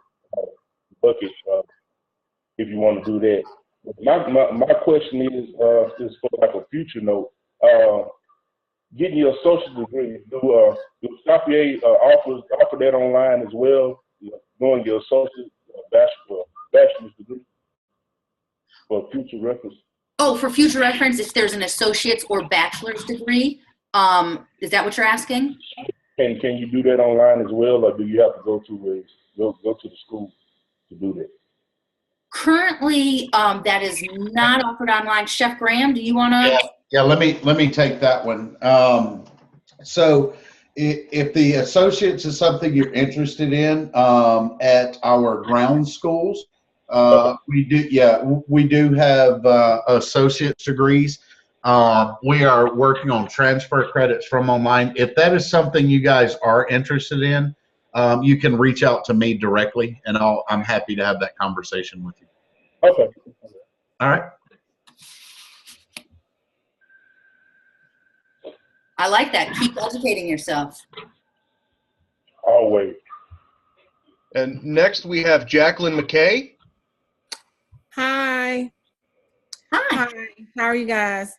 bucket if you want to do that. My question is for like a future note. Getting your associate's degree, do Scopier offer that online as well? Doing your associate bachelor's degree for future reference. Oh, for future reference, if there's an associate's or bachelor's degree, is that what you're asking? Can you do that online as well, or do you have to go to the school to do that? Currently, that is not offered online. Chef Graham, do you want to? Yeah, let me take that one. So if the associates is something you're interested in at our ground schools, we do have associate's degrees. We are working on transfer credits from online. If that is something you guys are interested in, you can reach out to me directly, and I'm happy to have that conversation with you. Okay. All right. I like that. Keep educating yourself. Always. And next we have Jacqueline McKay. Hi. Hi. How are you guys?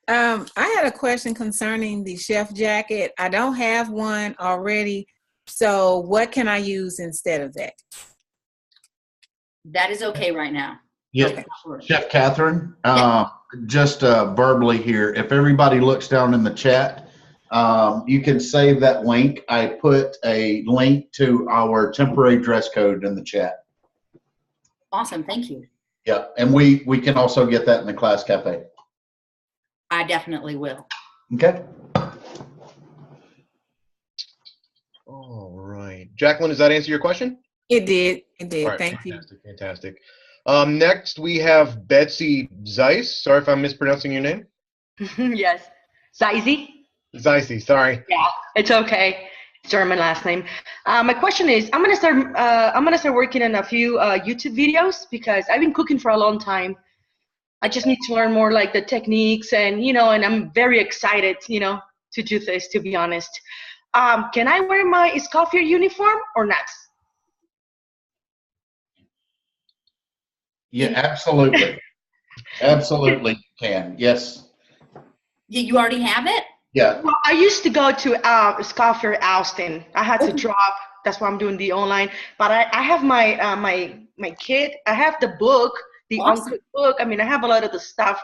I had a question concerning the chef jacket. I don't have one already, so what can I use instead of that? That is okay right now. Yeah, okay. Chef Catherine, just verbally here, if everybody looks down in the chat, you can save that link. I put a link to our temporary dress code in the chat. Awesome, thank you. Yeah, and we can also get that in the class cafe. I definitely will. Okay. All right. Jacqueline, does that answer your question? It did. It did. Right, Thank fantastic, you. Fantastic. Next, we have Betsy Zeiss. Sorry if I'm mispronouncing your name. Yes. Zeiss. Zeiss, sorry. Yeah, it's okay. German last name. My question is, I'm gonna start working on a few YouTube videos because I've been cooking for a long time. I just need to learn more like the techniques and and I'm very excited, to do this, to be honest. Can I wear my Scofier uniform or not? Yeah, absolutely. Absolutely can. Yes. You already have it? Yeah. Well, I used to go to Scoffier Austin. I had to drop. That's why I'm doing the online. But I have my my kit. I have the book, the Awesome. uncooked book. I mean, I have a lot of the stuff.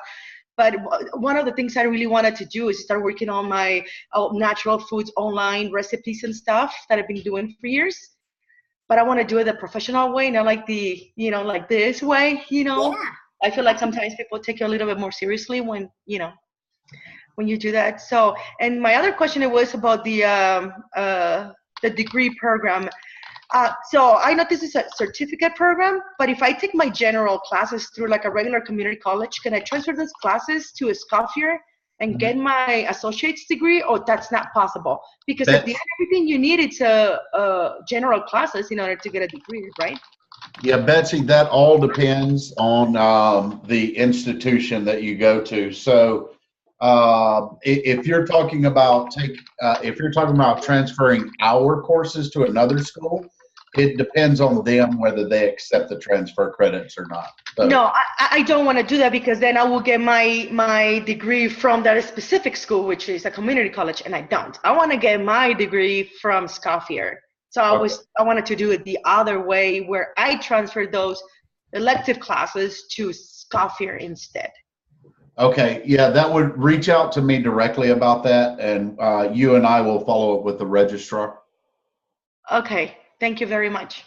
But one of the things I really wanted to do is start working on my natural foods online recipes and stuff that I've been doing for years. But I want to do it the professional way, not like the, like this way, Yeah. I feel like sometimes people take you a little bit more seriously when, when you do that. So, and my other question was about the degree program. So I know this is a certificate program, but if I take my general classes through like a regular community college, can I transfer those classes to a Scoffier and get my associate's degree, or that's not possible? Because at the end, everything you need is general classes in order to get a degree, right? Yeah, Betsy, that all depends on the institution that you go to. So if you're talking about transferring our courses to another school, it depends on them whether they accept the transfer credits or not. So, no, I don't want to do that, because then I will get my degree from that specific school, which is a community college, and I don't. I want to get my degree from Scoffier. So I wanted to do it the other way, where I transferred those elective classes to Scoffier instead. okay, yeah, that would reach out to me directly about that, and you and I will follow up with the registrar. Okay, thank you very much.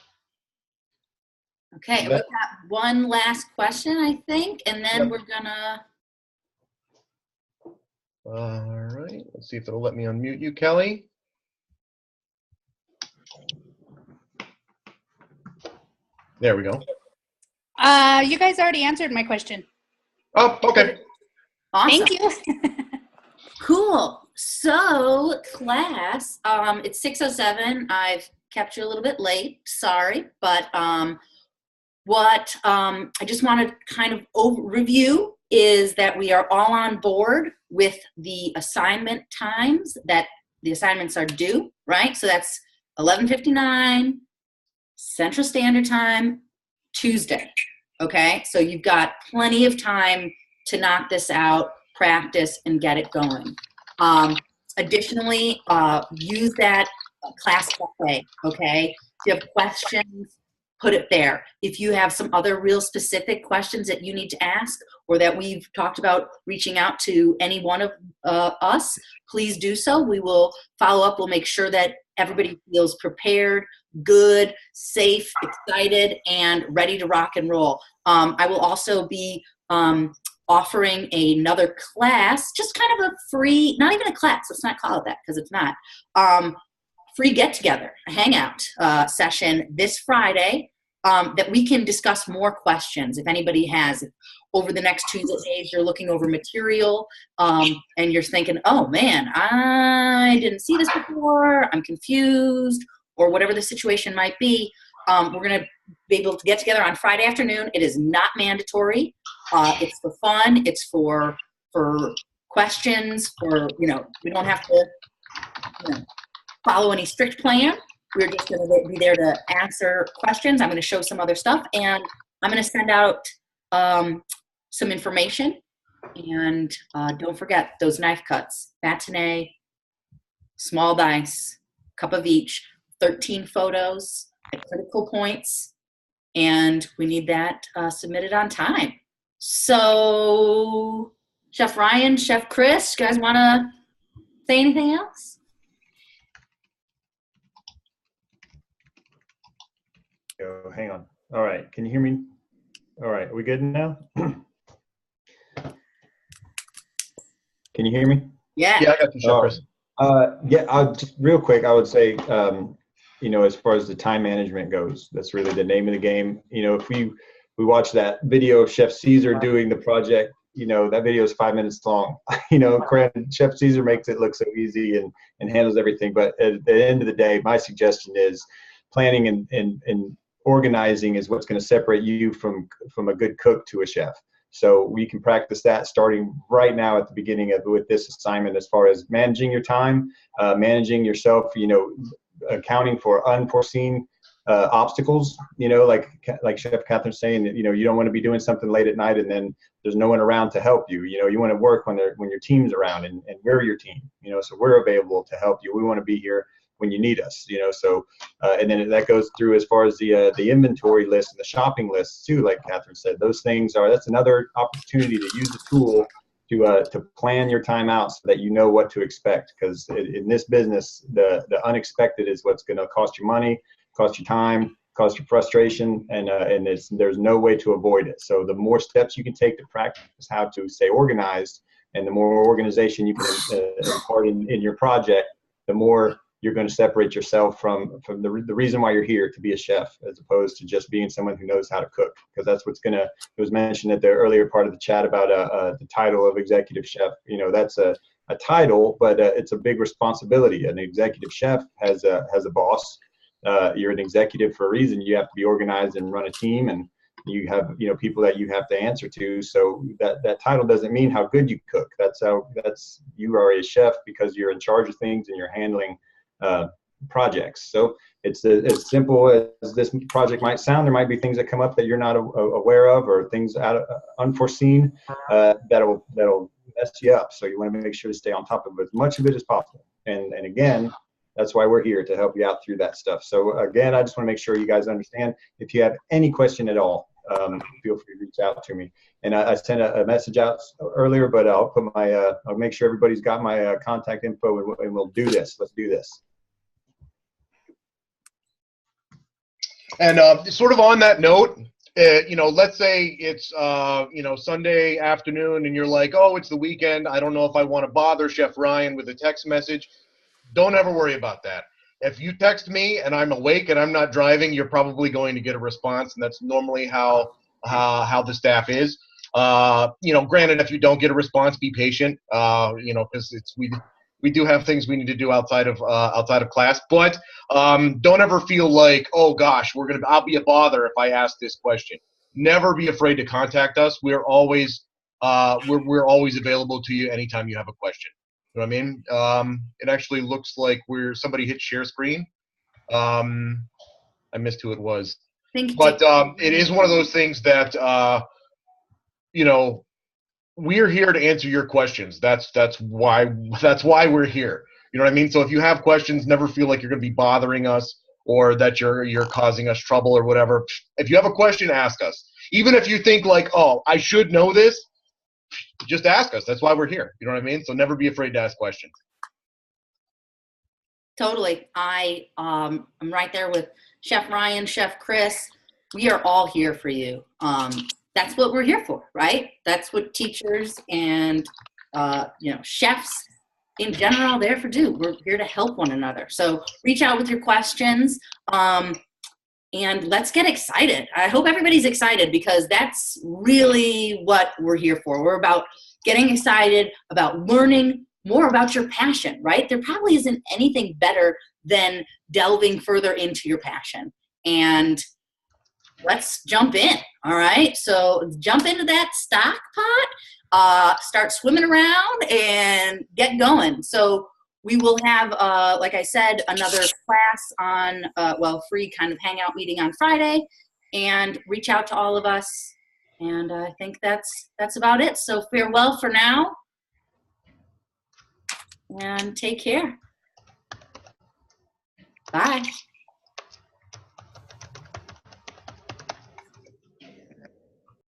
Okay, we've got one last question, I think, and then we're gonna. All right, let's see if it'll let me unmute you, Kelly. There we go. You guys already answered my question. Oh, okay. Awesome. Thank you. Cool. So, class, it's 6:07. I've kept you a little bit late. Sorry, but what I just want to kind of review is that we are all on board with the assignment times that the assignments are due, right? So that's 11:59 Central Standard Time, Tuesday. Okay, so you've got plenty of time to knock this out, practice, and get it going. Additionally, use that class cafe, okay? If you have questions, put it there. If you have some other real specific questions that you need to ask, or that we've talked about reaching out to any one of us, please do so. We will follow up. We'll make sure that everybody feels prepared, good, safe, excited, and ready to rock and roll. I will also be offering another class, just kind of a free, not even a class, let's not call it that because it's not, free get-together, a hangout session this Friday that we can discuss more questions if anybody has. Over the next 2 days, you're looking over material and you're thinking, oh man, I didn't see this before, I'm confused, or whatever the situation might be. We're going to be able to get together on Friday afternoon. It is not mandatory. It's for fun. It's for questions. We don't have to follow any strict plan. We're just going to be there to answer questions. I'm going to show some other stuff, and I'm going to send out some information. And don't forget those knife cuts: matinee, small dice, cup of each, 13 photos at critical points, and we need that submitted on time. So, Chef Ryan, Chef Chris, you guys want to say anything else? Oh, hang on. All right, can you hear me? All right, are we good now? Can you hear me? Yeah. Yeah, I got you, Chef Chris. Yeah, just real quick, I would say, as far as the time management goes, that's really the name of the game. If we watch that video of Chef Caesar doing the project, that video is 5 minutes long. Granted, Chef Caesar makes it look so easy and handles everything. But at the end of the day, my suggestion is planning and organizing is what's going to separate you from a good cook to a chef. So we can practice that starting right now at the beginning with this assignment, as far as managing your time, managing yourself, accounting for unforeseen obstacles, like Chef Catherine's saying, that, you don't want to be doing something late at night and then there's no one around to help you. You want to work when your team's around, and we're your team, so we're available to help you. We want to be here when you need us, so, and then that goes through as far as the inventory list and the shopping lists too, like Catherine said. Those things that's another opportunity to use the tool to plan your time out so that you know what to expect, because in this business, the unexpected is what's going to cost you money, cost you time, cost you frustration, and there's no way to avoid it. So the more steps you can take to practice how to stay organized, and the more organization you can impart in your project, the more you're going to separate yourself from the reason why you're here, to be a chef, as opposed to just being someone who knows how to cook. Because that's what's it was mentioned at the earlier part of the chat about the title of executive chef. That's a title, but it's a big responsibility. An executive chef has a boss. You're an executive for a reason. You have to be organized and run a team, and you have people that you have to answer to. So that title doesn't mean how good you cook. You are a chef because you're in charge of things and you're handling projects. So it's as simple as this project might sound. There might be things that come up that you're not aware of, or things unforeseen that'll mess you up. So you want to make sure to stay on top of as much of it as possible. And again, that's why we're here, to help you out through that stuff. So again, I just want to make sure you guys understand. If you have any question at all, feel free to reach out to me. And I sent a message out earlier, but I'll put I'll make sure everybody's got my contact info, and we'll do this. Let's do this. And sort of on that note, let's say it's Sunday afternoon, and you're like, oh, it's the weekend. I don't know if I want to bother Chef Ryan with a text message. Don't ever worry about that. If you text me and I'm awake and I'm not driving, you're probably going to get a response, and that's normally how the staff is. Granted, if you don't get a response, be patient. Because we do have things we need to do outside of class. But don't ever feel like, oh gosh, I'll be a bother if I ask this question. Never be afraid to contact us. We're always available to you anytime you have a question. You know what I mean? It actually looks like somebody hit share screen. I missed who it was. But it is one of those things that we're here to answer your questions. That's why we're here. You know what I mean? So if you have questions, never feel like you're going to be bothering us, or that you're causing us trouble or whatever. If you have a question, ask us. Even if you think like, oh, I should know this, just ask us. That's why we're here. You know what I mean? So never be afraid to ask questions. Totally. I'm right there with Chef Ryan, Chef Chris. We are all here for you. That's what we're here for, right? That's what teachers and chefs in general are there for do. We're here to help one another. So reach out with your questions, and let's get excited. I hope everybody's excited, because that's really what we're here for. We're about getting excited, about learning more about your passion, right? There probably isn't anything better than delving further into your passion. And let's jump in, all right? So jump into that stock pot, start swimming around, and get going. So we will have, like I said, another class on, free kind of hangout meeting on Friday, and reach out to all of us. And I think that's about it. So farewell for now, and take care. Bye.